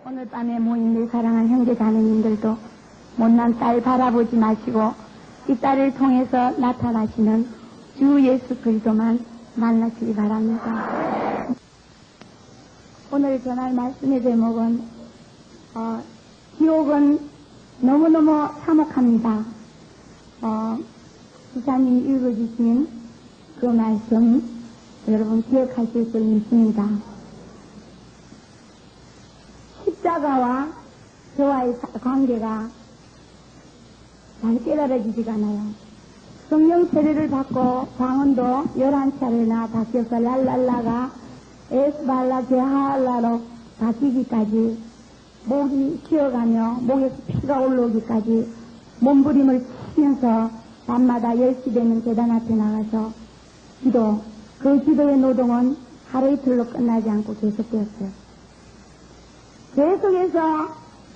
오늘 밤에 모인 내 사랑하는 형제 자매님들도 못난 딸 바라보지 마시고 이 딸을 통해서 나타나시는 주 예수 그리스도만 만나시기 바랍니다. 오늘 전할 말씀의 제목은 지옥은 너무너무 참혹합니다. 기사님이 읽어주신 그 말씀 여러분 기억하실 수 있습니다. 십자가와 저와의 관계가 잘 깨달아지지가 않아요. 성령 세례를 받고 방언도 11차례나 바뀌어서 랄랄라가 에스발라 게하알라로 바뀌기까지 목이 쉬어가며 목에서 피가 올라오기까지 몸부림을 치면서 밤마다 10시 되면 계단 앞에 나가서 기도, 그 기도의 노동은 하루 이틀로 끝나지 않고 계속되었어요. 계속해서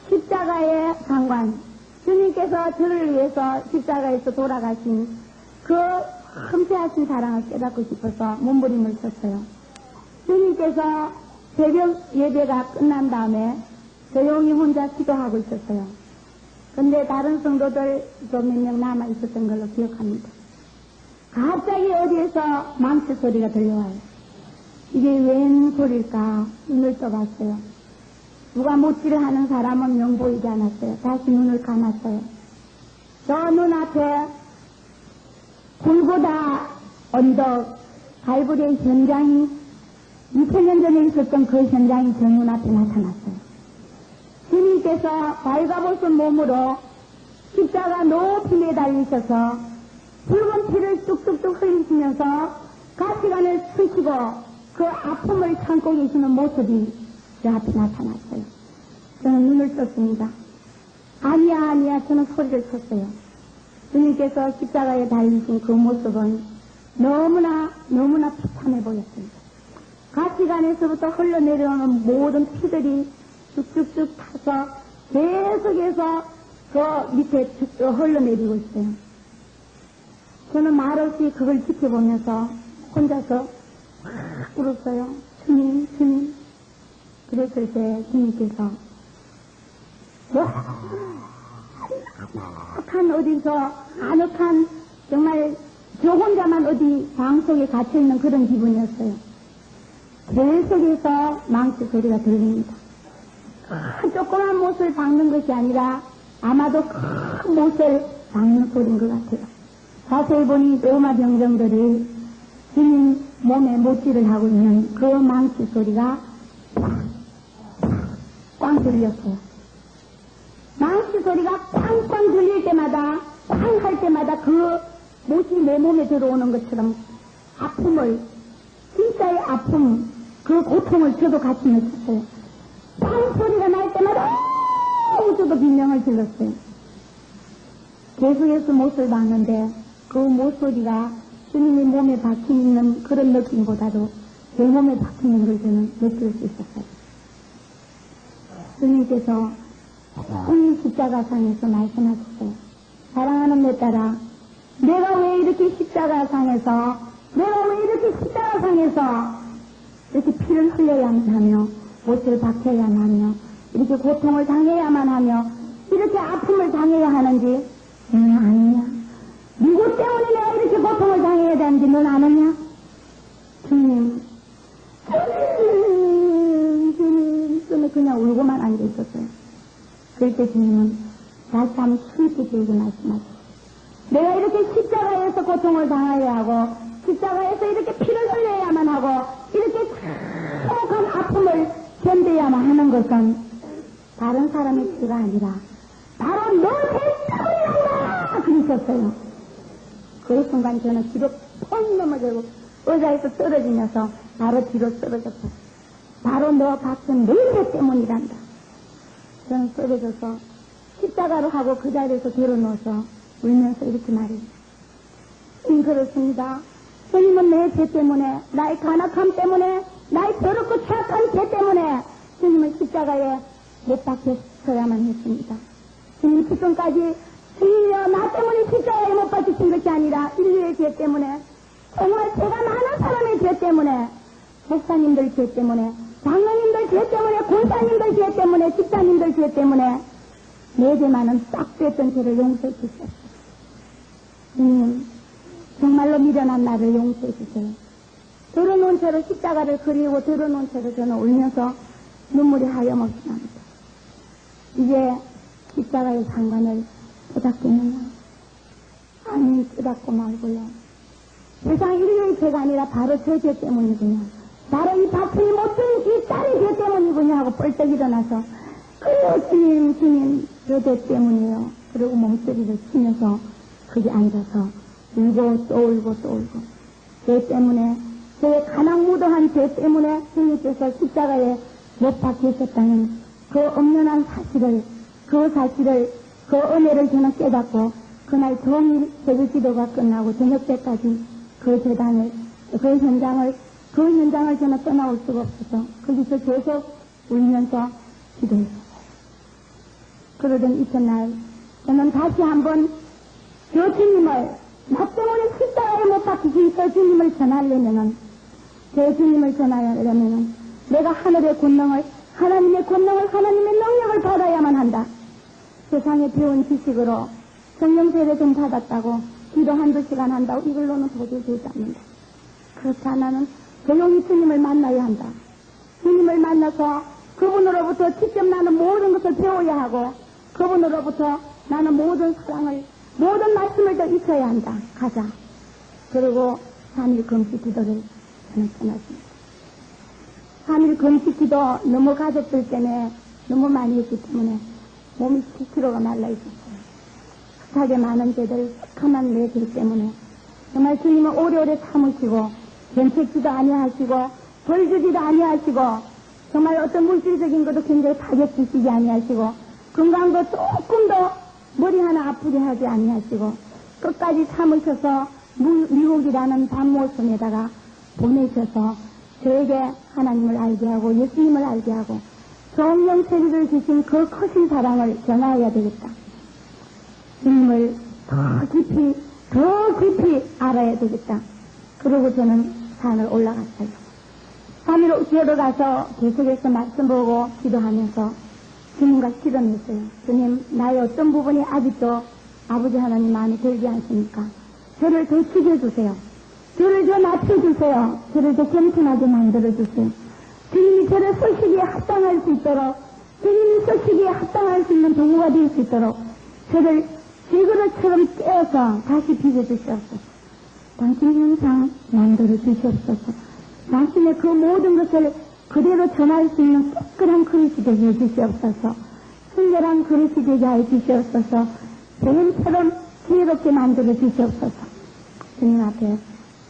십자가의 상관, 주님께서 저를 위해서 십자가에서 돌아가신 그 흠태하신 사랑을 깨닫고 싶어서 몸부림을 쳤어요. 주님께서 새벽 예배가 끝난 다음에 조용히 혼자 기도하고 있었어요. 근데 다른 성도들 몇 명 남아 있었던 걸로 기억합니다. 갑자기 어디에서 망치 소리가 들려와요. 이게 웬 소리일까 눈을 떠봤어요. 누가 못질을 하는 사람은 명 보이지 않았어요. 다시 눈을 감았어요. 저 눈앞에 불보다 언덕 갈보리의 현장이 2000년 전에 있었던 그 현장이 제 눈앞에 나타났어요. 주님께서 발가벗은 몸으로 십자가 높이 매달리셔서 붉은 피를 뚝뚝뚝 흘리시면서 가시관을 쓰시고 그 아픔을 참고 계시는 모습이 제 앞에 나타났어요. 저는 눈을 떴습니다. 아니야 저는 소리를 쳤어요. 주님께서 십자가에 달리신 그 모습은 너무나 비참해 보였습니다. 가시관에서부터 흘러내려오는 모든 피들이 쭉쭉쭉 타서 계속해서 그 밑에 쭉 흘러내리고 있어요. 저는 말없이 그걸 지켜보면서 혼자서 막 울었어요. 주님. 그랬을 때 주님께서 아늑한 정말 저 혼자만 어디 방송에 갇혀있는 그런 기분이었어요. 계속해서 망치 소리가 들립니다. 조그만 못을 박는 것이 아니라 아마도 큰 못을 박는 소리인 것 같아요. 자세히 보니 로마 병정들이 주님 몸에 못질을 하고 있는 그 망치 소리가 꽝 들렸어요. 망치 소리가 꽝꽝 들릴 때마다 꽝 할 때마다 그 못이 내 몸에 들어오는 것처럼 아픔을 진짜의 아픔 그 고통을 저도 같이 느꼈어요. 꽝 소리가 날 때마다 저도 비명을 질렀어요. 계속해서 못을 박는데 그 못 소리가 주님의 몸에 박혀있는 그런 느낌보다도 제 몸에 박히는 걸 저는 느낄 수 있었어요. 주님께서 십자가상에서 말씀하셨어요. 사랑하는 내 딸아, 내가 왜 이렇게 십자가상에서 이렇게 피를 흘려야만 하며 못을 박혀야만 하며 이렇게 고통을 당해야만 하며 이렇게 아픔을 당해야 하는지 응 아니냐? 누구 때문에 내가 이렇게 고통을 당해야 되는지 넌 아느냐? 주님 저는 그냥 울고만 앉아있었어요. 그럴 때 주님은 다시 한번 슬프게 길게 말씀하셨어요. 내가 이렇게 십자가에서 고통을 당해야 하고 십자가에서 이렇게 피를 흘려야만 하고 이렇게 참혹한 아픔을 견뎌야만 하는 것은 다른 사람의 피가 아니라 바로 너 때문이란다 그러셨어요. 그 순간 저는 뒤로 펑 넘어지고 의자에서 떨어지면서 바로 뒤로 쓰러졌어요. 바로 너 박은 너희 때문이란다. 저는 쓰러져서 십자가로 하고 그 자리에서 들어누워서 울면서 이렇게 말해요. 그렇습니다. 주님은 내 죄 때문에 나의 간악함 때문에 나의 더럽고 취약한 죄 때문에 주님은 십자가에 못 박혔어야만 했습니다. 주님 지금까지 주님이여 나 때문에 십자가에 못 박히신 것이 아니라 인류의 죄 때문에 정말 죄가 많은 사람의 죄 때문에 목사님들 죄 때문에 장로님들 죄 때문에 권사님들 죄 때문에, 집사님들 죄 때문에 내 죄만은 딱 됐던 죄를 용서해 주셨어요. 주님, 정말로 미련한 나를 용서해 주세요. 들어놓은 채로 십자가를 그리고 들어놓은 채로 저는 울면서 눈물이 하염없이 납니다. 이제 십자가의 상관을 깨닫겠느냐? 아니, 깨닫고 말고요. 세상 인류의 죄가 아니라 바로 저 죄 때문이군요. 바로 이 바쁘니 못된 이 딸의 죄 때문이군요 하고 뻘떡 일어나서, 그래요, 주님, 저 죄 때문이에요. 그리고 몸소리를 치면서 거기 앉아서 울고 또 울고 또 울고, 죄 때문에, 제 가난무도한 죄 때문에 주님께서 십자가에 못 박히셨다는 그 엄연한 사실을, 그 은혜를 저는 깨닫고, 그날 종일 새벽 기도가 끝나고 저녁 때까지 그 현장을 저는 떠나올 수가 없어서 거기서 계속 울면서 기도했어요. 그러던 이튿날 저는 다시 한번 저 주님을, 나 때문에 십자가에 못 박히신 그 주님을 전하려면은, 제 주님을 전하려면은 내가 하늘의 권능을, 하나님의 권능을, 하나님의 능력을 받아야만 한다. 세상에 배운 지식으로 성령 세례 좀 받았다고 기도 한두 시간 한다고 이걸로는 도저히 되지 않는다. 그렇지 않아는 조용히 주님을 만나야 한다. 주님을 만나서 그분으로부터 직접 나는 모든 것을 배워야 하고, 그분으로부터 나는 모든 사랑을, 모든 말씀을 더 익혀야 한다. 가자. 그리고 3일 금식 기도를 저는 전했습니다. 3일 금식 기도 너무 가족들 때문에 너무 많이 했기 때문에 몸이 10kg가 말라있었어요. 숱하게 많은 죄들, 험한 내 죄 때문에 정말 주님은 오래오래 참으시고 견책지도 아니하시고 벌주지도 아니하시고 정말 어떤 물질적인 것도 굉장히 타격 주시지 아니하시고 건강도 조금 더 머리 하나 아프게 하지 아니하시고 끝까지 참으셔서 미국이라는 밤모섬에다가 보내셔서 저에게 하나님을 알게 하고 예수님을 알게 하고 성령 세례를 주신 그 크신 사랑을 전하여야 되겠다. 주님을 더 깊이 알아야 되겠다. 그러고 저는 산을 올라갔어요. 산으로 뛰어가서 계속해서 말씀 보고 기도하면서 주님과 실험했어요. 주님, 나의 어떤 부분이 아직도 아버지 하나님 마음에 들지 않습니까? 저를 더 죽여주세요. 저를 더 낮춰주세요. 저를 더 겸손하게 만들어주세요. 주님이 저를 서시기에 합당할 수 있도록, 주님이 서시기에 합당할 수 있는 도구가 될 수 있도록 저를 쥐그릇처럼 깨어서 다시 빚어주시옵소서. 당신 형상 만들어주시옵소서. 당신의 그 모든 것을 그대로 전할 수 있는 깨끗한 그릇이 되게 해주시옵소서. 순결한 그릇이 되게 해주시옵소서. 뱀처럼 지혜롭게 만들어주시옵소서. 주님 앞에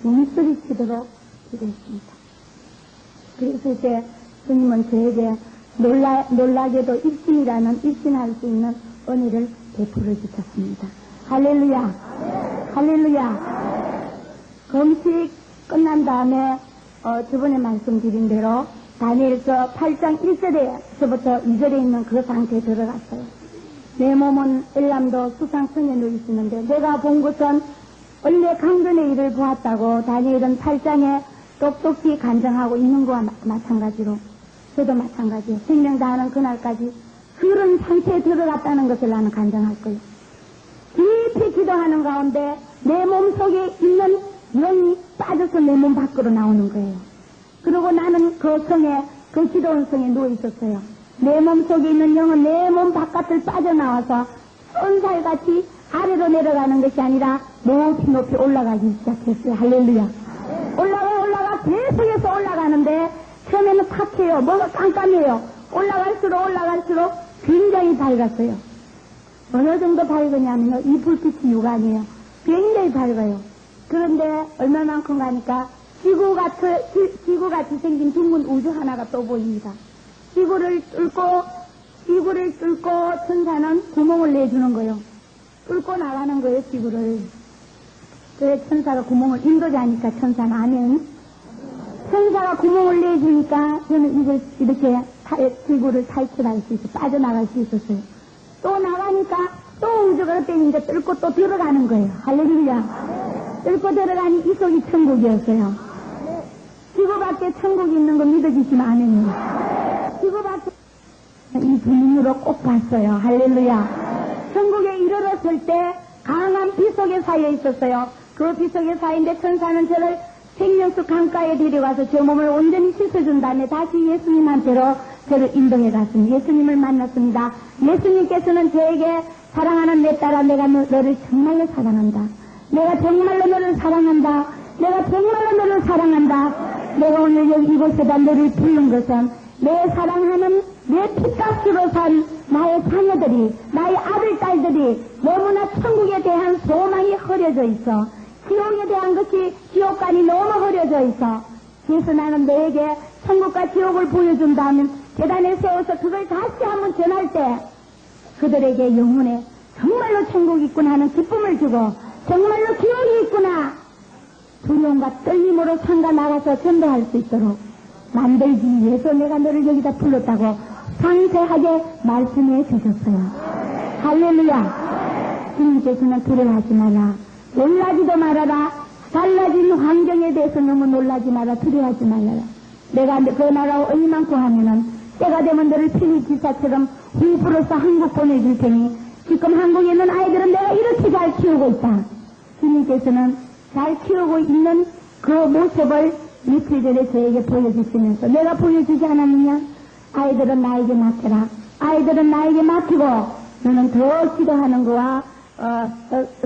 몸소리치도록 기도했습니다. 그래서 이제 주님은 저에게 놀라게도 입신할 수 있는 은혜를 베풀어 주셨습니다. 할렐루야! 할렐루야! 금식 끝난 다음에 저번에 말씀드린 대로 다니엘서 8장 1절에서부터 2절에 있는 그 상태에 들어갔어요. 내 몸은 엘람도 수상성에 누이시는데 내가 본 것은 원래 강변의 일을 보았다고 다니엘은 8장에 똑똑히 간증하고 있는 것과 마찬가지로 저도 마찬가지예요. 생명 다하는 그날까지 그런 상태에 들어갔다는 것을 나는 간증할 거예요. 깊이 기도하는 가운데 내 몸속에 있는 영이 빠져서 내 몸 밖으로 나오는 거예요. 그리고 나는 그 성에, 그 기도원 성에 누워 있었어요. 내 몸속에 있는 영은 내 몸 바깥을 빠져나와서 손살같이 아래로 내려가는 것이 아니라 높이 올라가기 시작했어요. 할렐루야. 올라가 계속해서 올라가는데 처음에는 탁해요. 뭐가 깜깜해요. 올라갈수록 굉장히 밝았어요. 어느 정도 밝으냐면요, 이 불빛이 유관이에요. 굉장히 밝아요. 그런데 얼마만큼 가니까 지구같이 생긴 둥근 우주 하나가 또 보입니다. 지구를 뚫고 천사는 구멍을 내주는 거예요. 뚫고 나가는 거예요, 지구를. 그래 천사가 구멍을, 인도자니까 천사는 아멘. 천사가 구멍을 내주니까 저는 이걸 이렇게 지구를 탈출할 수 있어, 빠져나갈 수 있었어요. 또 나가니까 또 우주가 그때 이제 뚫고 또 들어가는 거예요. 할렐루야. 뚫고 들어가니 이 속이 천국이었어요. 지구 밖에 천국이 있는 거 믿어지시면 아멘이에요. 지구 밖에 이 두 눈으로 꼭 봤어요. 할렐루야. 천국에 이르렀을 때 강한 비 속에 쌓여 있었어요. 그 비 속에 쌓인데 천사는 저를 생명수 강가에 데려가서 제 몸을 온전히 씻어준 다음에 다시 예수님한테로 저를 인도해 갔습니다. 예수님을 만났습니다. 예수님께서는 저에게 사랑하는 내 딸아, 내가 너를 정말로 사랑한다. 내가 정말로 너를 사랑한다. 내가 정말로 너를 사랑한다. 내가 오늘 여기 이곳에다 너를 부른 것은 내 사랑하는 내 피값으로 산 나의 자녀들이, 나의 아들, 딸들이 너무나 천국에 대한 소망이 흐려져 있어. 지옥에 대한 것이, 지옥관이 너무 흐려져 있어. 그래서 나는 너에게 천국과 지옥을 보여준다면 계단에 세워서 그걸 다시 한번 전할 때 그들에게 영혼에 정말로 천국이 있구나 하는 기쁨을 주고 정말로 지옥이 있구나 두려움과 떨림으로 상가 나가서 전도할 수 있도록 만들기 위해서 내가 너를 여기다 불렀다고 상세하게 말씀해 주셨어요. 할렐루야. 주님께서는 두려워하지 마라. 놀라지도 말아라. 달라진 환경에 대해서 너무 놀라지 마라. 두려워하지 말아라. 내가 그 나라 얼마만큼 하면은 때가 되면 너를 필리 기사처럼 후불어서 한국 보내줄 테니 지금 한국에 있는 아이들은 내가 이렇게 잘 키우고 있다. 주님께서는 잘 키우고 있는 그 모습을 며칠 전에 저에게 보여주시면서 내가 보여주지 않았느냐? 아이들은 나에게 맡겨라. 아이들은 나에게 맡기고 너는 더 기도하는 거와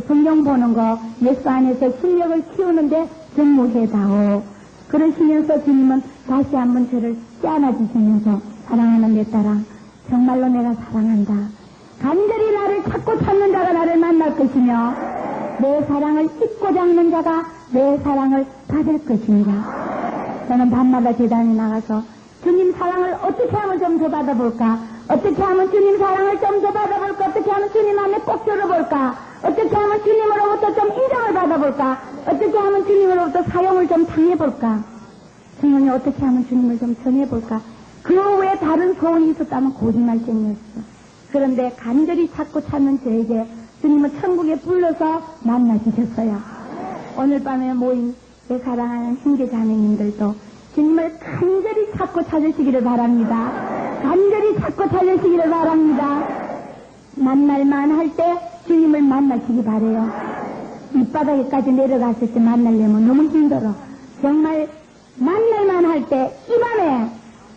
성경 보는 거 예수 안에서 실력을 키우는데 전무해다오. 그러시면서 주님은 다시 한번 저를 안아주시면서 사랑하는 내 딸아, 정말로 내가 사랑한다. 간절히 나를 찾고 찾는 자가 나를 만날 것이며 내 사랑을 잊고 잡는 자가 내 사랑을 받을 것입니다. 저는 밤마다 제단에 나가서 주님 사랑을 어떻게 하면 좀 더 받아볼까? 어떻게 하면 주님 사랑을 좀 더 받아볼까? 어떻게 하면 주님 안에 꼭 들어볼까? 어떻게 하면 주님으로부터 좀 인정을 받아볼까? 어떻게 하면 주님으로부터 사용을 좀 당해볼까? 주님이 어떻게 하면 주님을 좀 전해볼까? 그 외에 다른 소원이 있었다면 거짓말쟁이였어. 그런데 간절히 찾고 찾는 저에게 주님은 천국에 불러서 만나주셨어요. 오늘 밤에 모인 내 사랑하는 형제 자매님들도 주님을 간절히 찾고 찾으시기를 바랍니다. 간절히 찾고 찾으시기를 바랍니다. 만날만 할 때 주님을 만나시기 바래요. 밑바닥에까지 내려갔을 때 만나려면 너무 힘들어. 정말 만날만 할 때 이 밤에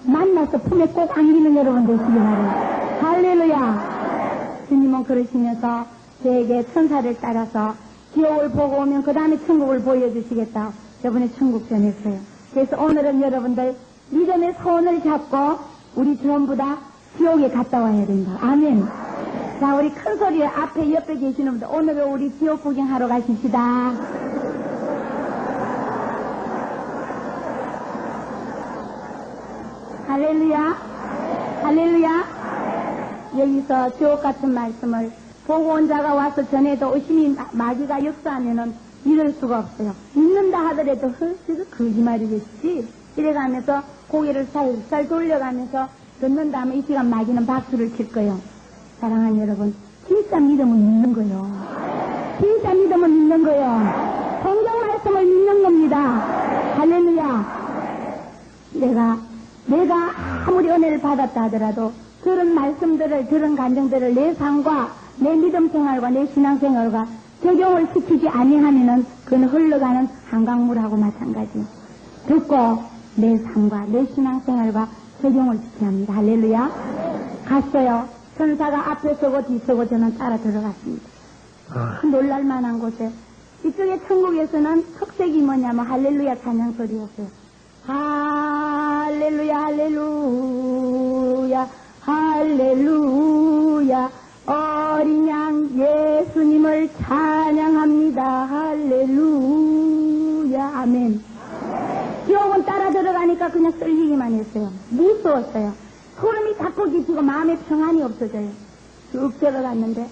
만나서 품에 꼭 안기는 여러분 되시기 바래요. 할렐루야. 주님은 그러시면서 저에게 천사를 따라서 지옥을 보고 오면 그 다음에 천국을 보여주시겠다. 저번에 천국 전했어요. 그래서 오늘은 여러분들 믿음의 손을 잡고 우리 전부 다 지옥에 갔다 와야 된다. 아멘. 자, 우리 큰 소리에 앞에 옆에 계시는 분들 오늘은 우리 지옥 구경하러 가십시다. 할렐루야. 할렐루야. 여기서 지옥 같은 말씀을 보고 온 자가 와서 전해도 의심이 마귀가 역사하면은 믿을 수가 없어요. 믿는다 하더라도 그래서 거짓말이겠지. 이래가면서 고개를 살살 돌려가면서 듣는다 하면 이 시간 마귀는 박수를 칠 거예요. 사랑하는 여러분, 진짜 믿음은 믿는 거예요. 진짜 믿음은 믿는 거예요. 성경 말씀을 믿는 겁니다. 할렐루야. 내가 아무리 은혜를 받았다 하더라도 그런 말씀들을, 그런 감정들을 내 삶과 내 믿음 생활과 내 신앙 생활과 적용을 시키지 아니하면은 그건 흘러가는 한강물하고 마찬가지. 듣고 내 삶과 내 신앙 생활과 적용을 시켜야 합니다. 할렐루야. 갔어요. 천사가 앞에 서고 뒤서고 저는 따라 들어갔습니다. 놀랄만한 곳에 이쪽에 천국에서는 특색이 뭐냐면 할렐루야 찬양 소리였어요. 할렐루야 할렐루야 할렐루야 어린 양 예수님을 찬양합니다. 할렐루야 아멘. 지옥은 따라 들어가니까 그냥 떨리기만 했어요. 무서웠어요. 소름이 자꾸 끼치고 마음에 평안이 없어져요. 쭉 들어갔는데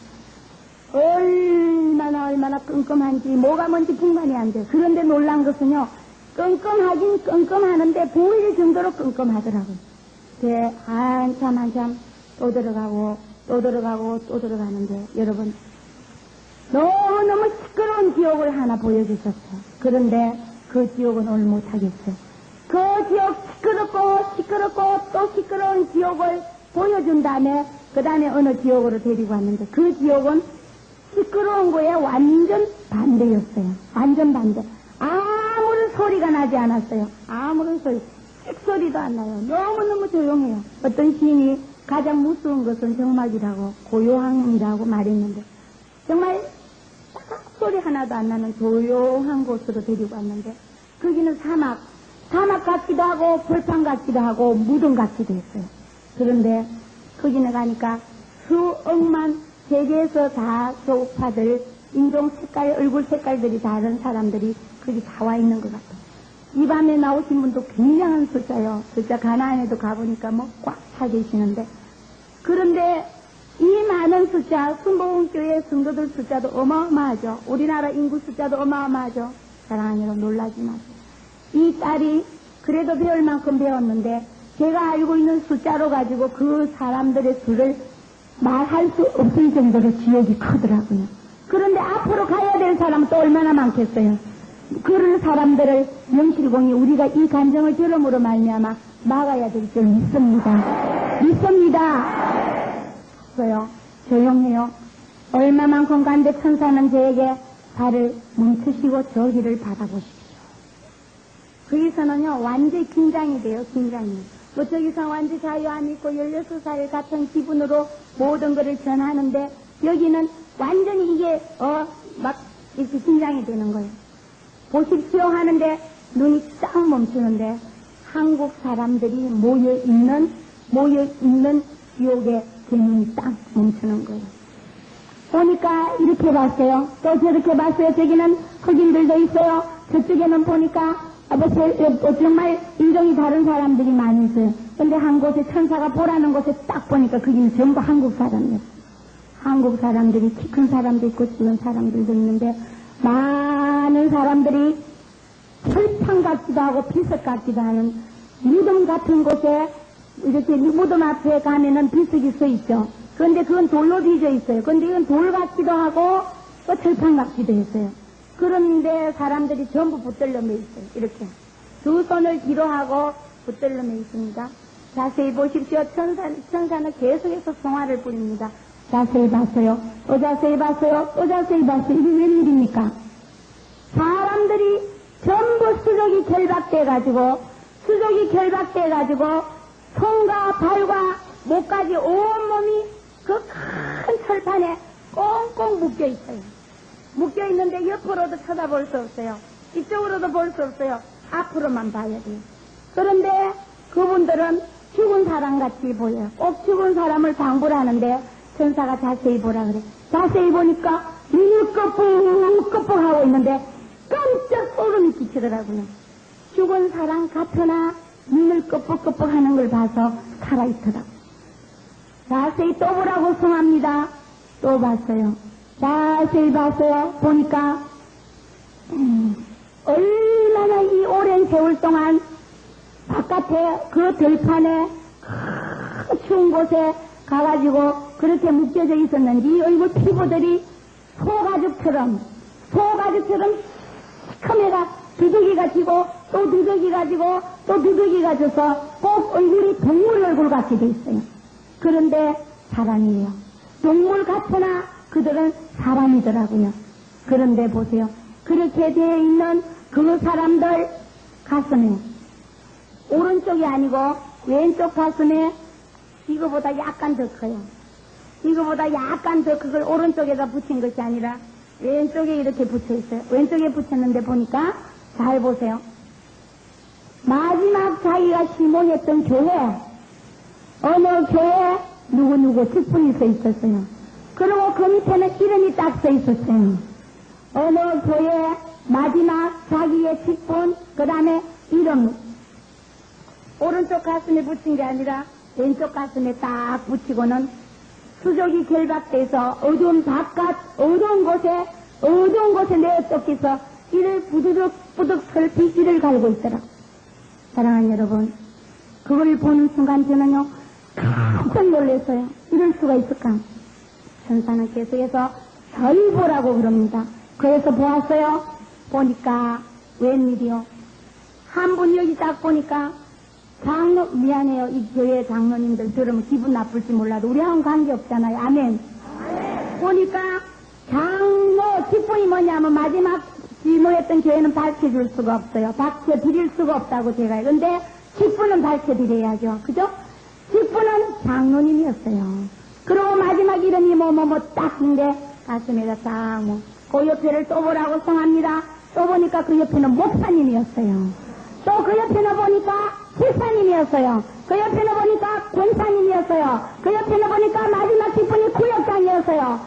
얼마나 끔끔한지 뭐가 뭔지 분간이 안 돼요. 그런데 놀란 것은요, 끔끔하긴 끔끔하는데 보일 정도로 끔끔하더라고요. 한참 또 들어가고 또 들어가는데 여러분 너무너무 시끄러운 지옥을 하나 보여주셨어요. 그런데 그 지옥은 오늘 못하겠어요. 그 지옥 시끄럽고 또 시끄러운 지옥을 보여준 다음에 그 다음에 어느 지역으로 데리고 왔는데 그 지역은 시끄러운 거에 완전 반대였어요. 완전 반대. 아무런 소리가 나지 않았어요. 아무런 소리. 씩소리도 안 나요. 너무너무 조용해요. 어떤 시인이 가장 무서운 것은 정막이라고 고요함이라고 말했는데 정말 소리 하나도 안 나는 조용한 곳으로 데리고 왔는데 거기는 사막 같기도 하고 벌판 같기도 하고 무덤 같기도 했어요. 그런데 거기는 가니까 수억만 세계에서 다 조파들 인종 색깔 얼굴 색깔들이 다른 사람들이 거기 다 와 있는 것 같아요. 이 밤에 나오신 분도 굉장한 숫자요. 숫자 가나안에도 가보니까 뭐 꽉 차 계시는데 그런데 이 많은 숫자 순복음교회 성도들 숫자도 어마어마하죠. 우리나라 인구 숫자도 어마어마하죠. 사랑하는 여러분 놀라지 마세요. 이 딸이 그래도 배울 만큼 배웠는데 제가 알고 있는 숫자로 가지고 그 사람들의 수를 말할 수 없을 정도로 지역이 크더라고요. 그런데 앞으로 가야 될 사람은 또 얼마나 많겠어요. 그런 사람들을 명실공히 우리가 이 간정을 들음으로 말미암아 막아야 될 줄 믿습니다. 그래요. 조용해요. 얼마만큼 간데 천사는 저에게 발을 멈추시고 저 길을 바라보십시오. 거기서는요 완전히 긴장이 돼요. 긴장이. 뭐 저기서 완전히 자유함 있고 16살 같은 기분으로 모든 것을 전하는데 여기는 완전히 이게 막 이렇게 긴장이 되는 거예요. 보십시오 하는데 눈이 싹 멈추는데 한국 사람들이 모여있는 지옥의 개념이 딱 멈추는 거예요. 보니까 이렇게 봤어요. 또 저렇게 봤어요. 저기는 흑인들도 있어요. 저쪽에는 보니까 정말 인종이 다른 사람들이 많이 있어요. 근데 한 곳에 천사가 보라는 곳에 딱 보니까 거기는 전부 한국 사람이에요. 한국 사람들이 키 큰 사람도 있고 작은 사람들도 있는데 많은 사람들이 철판 같기도 하고 비석 같기도 하는 무덤 같은 곳에 이렇게 무덤 앞에 가면은 비석이 서 있죠. 그런데 그건 돌로 빚어 있어요. 그런데 이건 돌 같기도 하고 또 철판 같기도 했어요. 그런데 사람들이 전부 붙들려 매 있어요. 이렇게 두 손을 뒤로 하고 붙들려 매 있습니다. 자세히 보십시오. 천사는 계속해서 성화를 뿌립니다. 자세히 봤어요. 또 자세히 봤어요. 또 자세히 봤어요. 이게 웬일입니까? 사람들이 전부 수족이 결박돼가지고 손과 발과 목까지 온몸이 그 큰 철판에 꽁꽁 묶여 있어요. 묶여 있는데 옆으로도 쳐다볼 수 없어요. 이쪽으로도 볼 수 없어요. 앞으로만 봐야 돼요. 그런데 그분들은 죽은 사람같이 보여요. 꼭 죽은 사람을 방불 하는데 천사가 자세히 보라 그래. 자세히 보니까 눈을 끄뻑끄뻑 하고 있는데 깜짝 소름이 끼치더라고요. 죽은 사람 같으나 눈을 끄뻑끄뻑 하는 걸 봐서 살아있더라고요. 자세히 또 보라고 성합니다. 또 봤어요. 자세히 봤어요. 보니까 얼마나 이 오랜 세월 동안 바깥에 그 들판에 추운 곳에 가가지고 그렇게 묶여져 있었는지 이 얼굴 피부들이 소가죽처럼 시커매가 두둑이가 지고 또 두둑이가 지고 또 두둑이가 져서 꼭 얼굴이 동물 얼굴 같게 돼 있어요. 그런데 사람이에요. 동물 같으나 그들은 사람이더라고요. 그런데 보세요. 그렇게 되어 있는 그 사람들 가슴에 오른쪽이 아니고 왼쪽 가슴에 이거보다 약간 더 커요. 이거보다 약간 더 그걸 오른쪽에다 붙인 것이 아니라 왼쪽에 이렇게 붙여 있어요. 왼쪽에 붙였는데 보니까 잘 보세요. 마지막 자기가 시몬했던 교회 어느 교회 누구누구 직분이 써 있었어요. 그리고 그 밑에는 이름이 딱 써 있었어요. 어느 교회 마지막 자기의 직분 그 다음에 이름 오른쪽 가슴에 붙인 게 아니라 왼쪽 가슴에 딱 붙이고는 수족이 결박돼서 어두운 곳에 내쫓겨서 이를 부득 설피 이를 갈고 있더라. 사랑하는 여러분, 그걸 보는 순간 저는요 깜짝 놀랐어요. 이럴 수가 있을까? 천사는 계속해서 절 보라고 그럽니다. 그래서 보았어요. 보니까 웬일이요? 한 분이 여기 딱 보니까 미안해요. 이 교회 장로님들 들으면 기분 나쁠지 몰라도 우리하고는 관계없잖아요. 아멘. 보니까 장로 직분이 뭐냐면 마지막 지모했던 교회는 밝혀줄 수가 없어요. 밝혀드릴 수가 없다고 제가. 근데 직분은 밝혀드려야죠. 그죠? 직분은 장로님이었어요. 그리고 마지막 이름이 딱 인데 가슴에다 딱 그 옆에를 또 보라고 성합니다. 또 보니까 그 옆에는 목사님이었어요. 또 그 옆에는 보니까 집사님이었어요. 그 옆에는 보니까 권사님이었어요. 그 옆에는 보니까 마지막 직분이 구역장이었어요.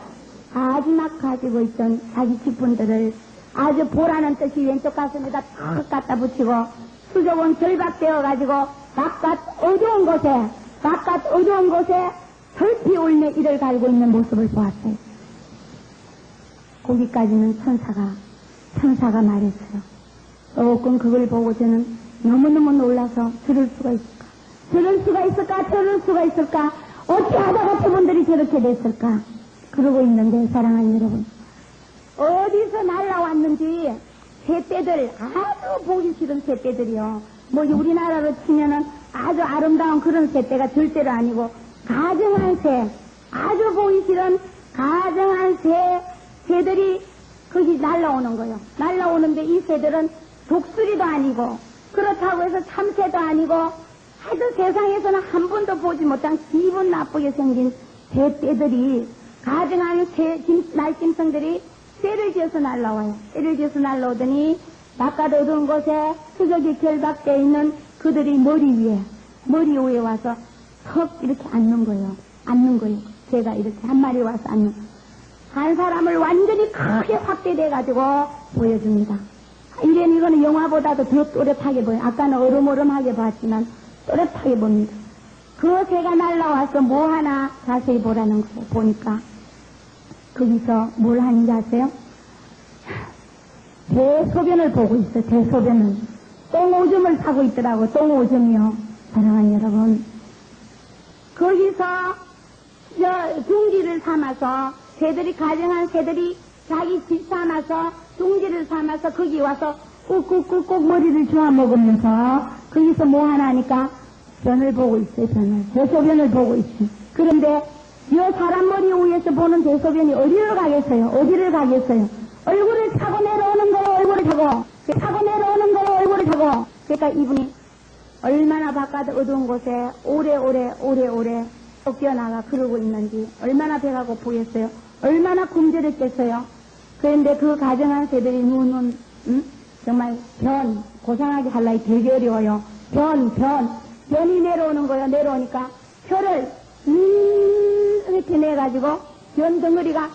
마지막 가지고 있던 자기 직분들을 아주 보라는 뜻이 왼쪽 가슴에다 탁 갖다 붙이고 수족은 결박되어가지고 바깥 어두운 곳에 설피 울며 이를 갈고 있는 모습을 보았어요. 거기까지는 천사가 말했어요. 조금 그걸 보고 저는 너무너무 놀라서 들을 수가 있을까? 어찌 하다가 저분들이 저렇게 됐을까? 그러고 있는데, 사랑하는 여러분, 어디서 날라왔는지 새떼들, 아주 보기 싫은 새떼들이요. 우리나라로 치면은 아주 아름다운 그런 새떼가 절대로 아니고 가정한 새, 아주 보기 싫은 가정한 새들이 거기 날라오는 거예요. 날라오는데 이 새들은 독수리도 아니고 그렇다고 해서 참새도 아니고 하여튼 세상에서는 한 번도 보지 못한 기분 나쁘게 생긴 새떼들이 가정한 날짐승들이 쇠를 지어서 날라와요. 쇠를 지어서 날라오더니 바깥 어두운 곳에 수족이 결박되어 있는 그들이 머리 위에 와서 턱 이렇게 앉는 거예요. 제가 이렇게 한 마리 와서 앉는 한 사람을 완전히 크게 확대돼가지고 보여줍니다. 이거는 영화보다도 더 또렷하게 보여요. 아까는 어름어름하게 봤지만 또렷하게 봅니다. 그 새가 날라와서 뭐 하나 자세히 보라는 거예요. 보니까 거기서 뭘 하는지 아세요? 대소변을 보고 있어요. 대소변을. 똥오줌을 사고 있더라고. 똥오줌이요. 사랑하는 여러분, 거기서 둥지를 삼아서 가정한 새들이 자기 집 삼아서 둥지를 삼아서 거기 와서 꾹꾹꾹꾹 머리를 주워 먹으면서 거기서 뭐 하나 하니까 변을 보고 있어요. 대소변을 보고 있어요. 그런데 이 사람 머리 위에서 보는 대소변이 어디를 가겠어요? 얼굴을 차고 내려오는 거예요. 얼굴을 차고. 그러니까 이분이 얼마나 바깥 어두운 곳에 오래오래 쫓겨나가 그러고 있는지, 얼마나 배가 고프겠어요. 얼마나 굶주렸겠어요. 그런데 그 가정한 새들이 누는 정말 고상하게 할라니 되게 어려워요. 변이 내려오는 거예요. 내려오니까 혀를 이렇게 내가지고 변 덩어리가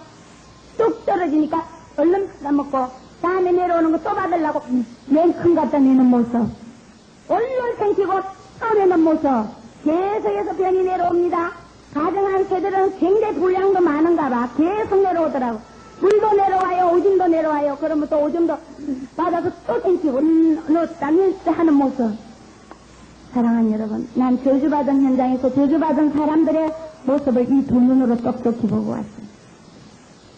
뚝 떨어지니까 얼른 받아먹고 다음에 내려오는 거 또 받으려고 맨큰 갖다 내는 모습, 얼른 생기고 또 내는 모습, 계속해서 변이 내려옵니다. 가정한 새들은 굉장히 분량도 많은가 봐. 계속 내려오더라고. 물도 내려와요. 오줌도 내려와요. 그러면 또 오줌도 받아서 또 생기고 넣었다면 하는 모습. 사랑하는 여러분, 난 저주받은 현장에서 저주받은 사람들의 모습을 이 두 눈으로 똑똑히 보고 왔어요.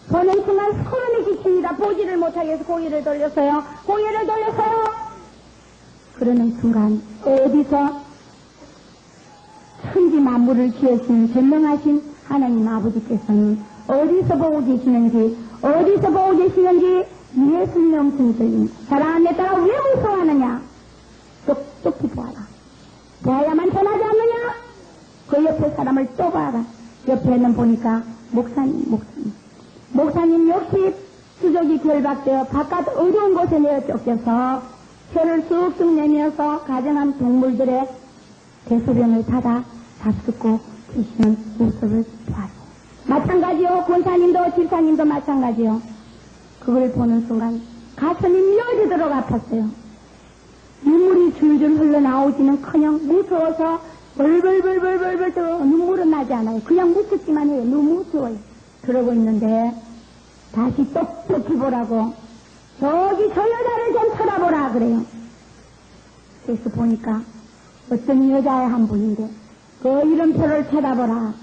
보는 순간 소름이 끼칩니다. 보지를 못하게 해서 고개를 돌렸어요. 그러는 순간 어디서 천지 만물을 지으신 전능하신 하나님 아버지께서는 어디서 보고 계시는지 예수님 엄청 들립니다. 사랑하는 내 딸아, 왜 무서워하느냐? 똑똑히 보아야만 변하지 않느냐? 그 옆에 사람을 또 봐라. 옆에는 보니까 목사님 역시 수족이 결박되어 바깥 어두운 곳에 내어 쫓겨서 혀를 쑥쑥 내면서 가정한 동물들의 대소변을 닫아 잡숫고 계시는 모습을 보았어요. 마찬가지요. 권사님도 집사님도 마찬가지요. 그걸 보는 순간 가슴이 미어지도록 아팠어요. 눈물이 줄줄 흘러나오지는커녕 무서워서 벌벌벌벌벌벌 눈물은 나지 않아요. 그냥 무섭기만 해요. 너무 무서워요. 그러고 있는데 다시 똑똑히 보라고, 저기 저 여자를 좀 쳐다보라 그래요. 그래서 보니까 어떤 여자의 한 분인데 그 이름표를 쳐다보라.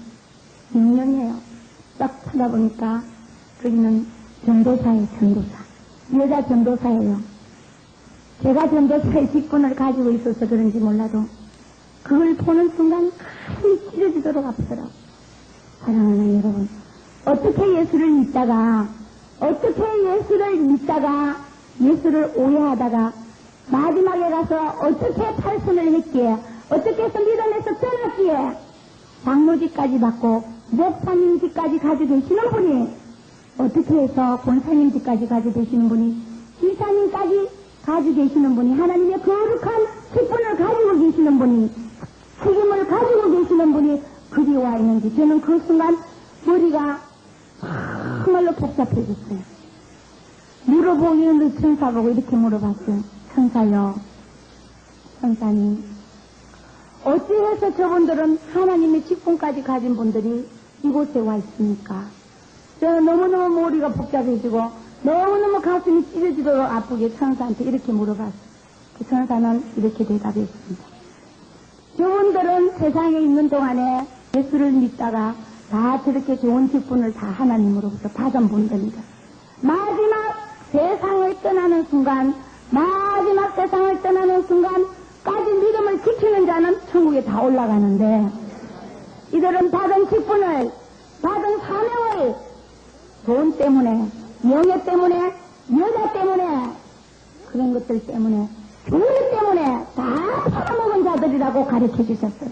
분명해요. 딱 쳐다보니까 거기는 전도사예요. 여자 전도사예요. 제가 전도사의 직분을 가지고 있어서 그런지 몰라도 그걸 보는 순간 가슴이 찢어지도록 아프더라고요. 사랑하는 여러분, 어떻게 예수를 믿다가 예수를 오해하다가 마지막에 가서 어떻게 탈선을 했기에, 어떻게 해서 믿음에서 떠났기에 장로직까지 받고 목사님직까지 가지고 계시는 분이, 어떻게 해서 권사님직까지 가지고 계시는 분이, 지사님까지 가지고 계시는 분이, 하나님의 거룩한 직분을 가지고 계시는 분이, 책임을 가지고 계시는 분이 그리 와 있는지, 저는 그 순간 머리가 정말로 복잡해졌어요. 물어보기는 천사보고 이렇게 물어봤어요. 천사요, 천사님, 어찌해서 저분들은 하나님의 직분까지 가진 분들이 이곳에 와 있습니까? 저 너무너무 머리가 복잡해지고 너무너무 가슴이 찢어지도록 아프게 천사한테 이렇게 물어봤어요. 그 천사는 이렇게 대답했습니다. 저분들은 세상에 있는 동안에 예수를 믿다가 다 저렇게 좋은 직분을 다 하나님으로부터 받은 분들이다. 마지막 세상을 떠나는 순간까지 믿음을 지키는 자는 천국에 다 올라가는데, 이들은 받은 직분을, 받은 사명을 돈 때문에, 명예 때문에, 여자 때문에, 그런 것들 때문에, 교리 때문에 다 팔아먹은 자들이라고 가르쳐 주셨어요.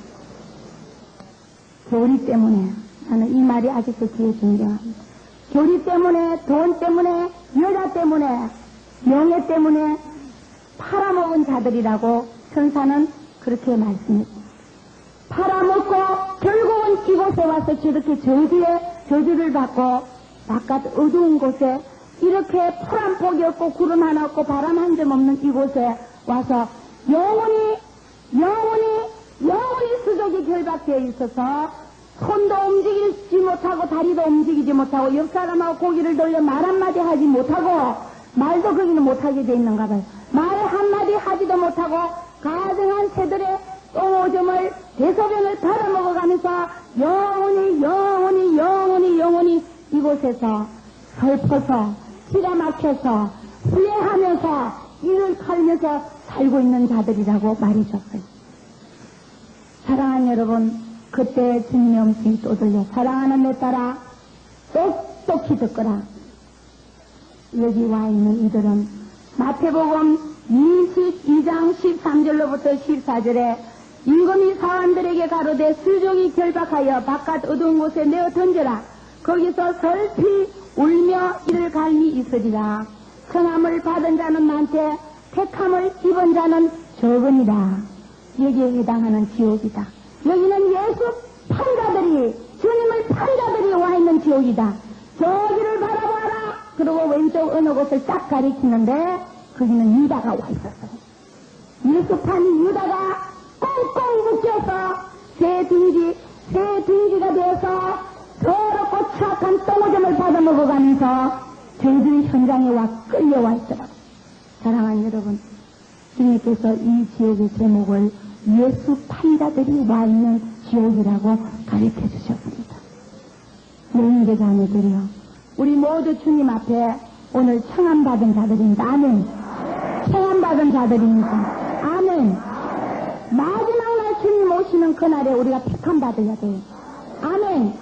교리 때문에, 나는 이 말이 아직도 귀에 존경합니다. 교리 때문에, 돈 때문에, 여자 때문에, 명예 때문에 팔아먹은 자들이라고 천사는 그렇게 말씀했습니다. 팔아먹고 결국은 이곳에 와서 저렇게 저주를 받고 바깥 어두운 곳에 이렇게 풀 한 폭이 없고 구름 하나 없고 바람 한 점 없는 이곳에 와서 영원히 수족이 결박되어 있어서 손도 움직이지 못하고 다리도 움직이지 못하고 옆 사람하고 고개를 돌려 말 한마디 하지 못하고 말도 거기는 못하게 돼 있는가 봐요. 말 한마디 하지도 못하고 가정한 새들의 똥오줌을 대소변을 팔아먹어가면서 영원히 이곳에서 슬퍼서 기가 막혀서 후회하면서 이를 털면서 살고 있는 자들이라고 말해줬어요. 사랑하는 여러분, 그때 주님의 음성이 또 들려. 사랑하는 내 딸아, 똑똑히 듣거라. 여기 와 있는 이들은 마태복음 22장 13절로부터 14절에 임금이 사람들에게 가로되 수족이 결박하여 바깥 어두운 곳에 내어 던져라. 거기서 슬피 울며 이를 갈미 있으리라. 청함을 받은 자는 많되 택함을 입은 자는 적으니라. 여기에 해당하는 지옥이다. 여기는 예수 판자들이, 주님을 판자들이 와 있는 지옥이다. 저기를 바라봐라. 그리고 왼쪽 어느 곳을 딱 가리키는데 거기는 유다가 와 있었어요. 예수판 유다가 꽁꽁 묶여서 새 둥지가 되어서 더럽고 추악한 똥오줌을 받아먹어가면서 저희들이 현장에 와 끌려와 있더라고요. 사랑하는 여러분, 주님께서 이 지옥의 제목을 예수 판자들이 와 있는 지옥이라고 가르쳐 주셨습니다. 영계 자녀들이여, 우리 모두 주님 앞에 오늘 청함받은 자들입니다. 아멘. 청함받은 자들입니다. 아멘. 마지막 날 주님 오시는 그날에 우리가 택함받아야 돼요. 아멘.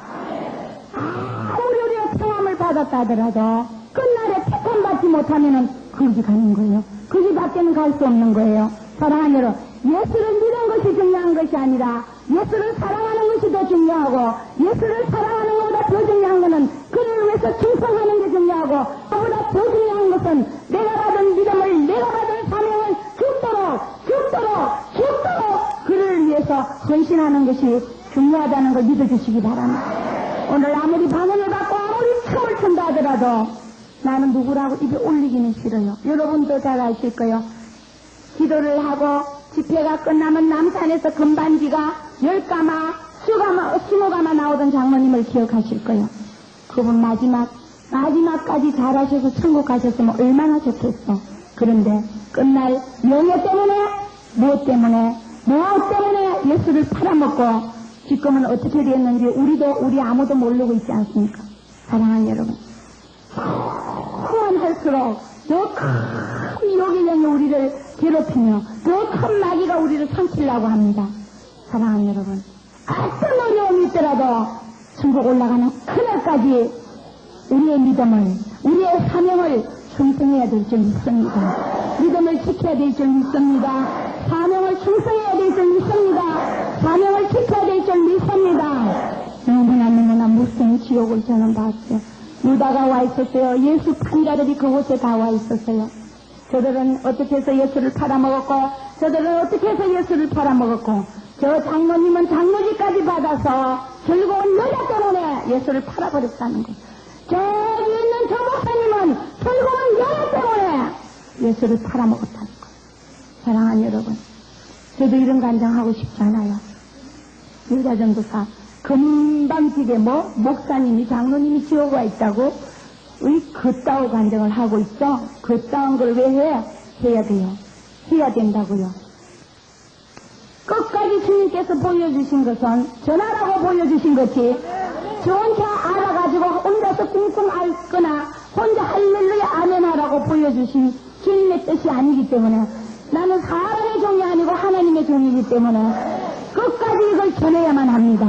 아무리 우리가 청함을 받았다 하더라도 끝날에 택함받지 못하면은 거기 가는 거예요. 거기 밖에는 갈 수 없는 거예요. 사랑하는 여러분, 예수를 믿는 것이 중요한 것이 아니라 예수를 사랑하는 것이 더 중요하고, 예수를 사랑하는 것보다 더 중요한 것은 그를 위해서 충성하는 게 중요하고, 그보다 더 중요한 것은 내가 받은 믿음을, 내가 받은 사명을 죽도록 그를 위해서 헌신하는 것이 중요하다는 걸 믿어주시기 바랍니다. 오늘 아무리 방언을 받고 아무리 춤을 춘다 하더라도 나는 누구라고 입에 올리기는 싫어요. 여러분도 잘 아실 거예요. 기도를 하고 집회가 끝나면 남산에서 금반지가 10가마, 20가마 나오던 장로님을 기억하실 거예요. 그분 마지막까지 잘하셔서 천국 가셨으면 얼마나 좋겠어. 그런데 끝날 명예 때문에, 무엇 때문에 예수를 팔아먹고 지금은 어떻게 되었는지 우리 아무도 모르고 있지 않습니까? 사랑하는 여러분, 그만할수록 더 큰 유혹이 우리를 괴롭히며 더 큰 마귀가 우리를 삼키려고 합니다. 사랑하는 여러분, 어떤 어려움이 있더라도 천국 올라가는 그날까지 우리의 믿음을, 우리의 사명을 충성해야 될 줄 믿습니다. 믿음을 지켜야 될 줄 믿습니다. 사명을 충성해야 될 줄 믿습니다. 사명을 지켜야 될 줄 믿습니다. 너무나 무서운 지옥을 저는 봤어요. 유다가 와 있었어요. 예수 판자들이 그곳에 다 와 있었어요. 저들은 어떻게 해서 예수를 팔아먹었고, 저들은 어떻게 해서 예수를 팔아먹었고, 저 장로님은 장로직까지 받아서 즐거운 여자 때문에 예수를 팔아버렸다는 거예요. 저기 있는 저 목사님은 즐거운 여자 때문에 예수를 팔아먹었다는 거예요. 사랑하는 여러분, 저도 이런 간증하고 싶지 않아요. 유다 전도사 금방지게 목사님이 장로님이 지옥에 와 있다고 그따위 간증을 하고 있어. 그따운 걸 왜 해? 해야 돼요. 해야 된다고요. 끝까지 주님께서 보여주신 것은 전하라고 보여주신 것이 저 혼자 알아가지고 혼자서 꿍꿍 앓거나 혼자 할렐루야 아멘 하라고 보여주신 주님의 뜻이 아니기 때문에, 나는 사람의 종이 아니고 하나님의 종이기 때문에 끝까지 이걸 전해야만 합니다.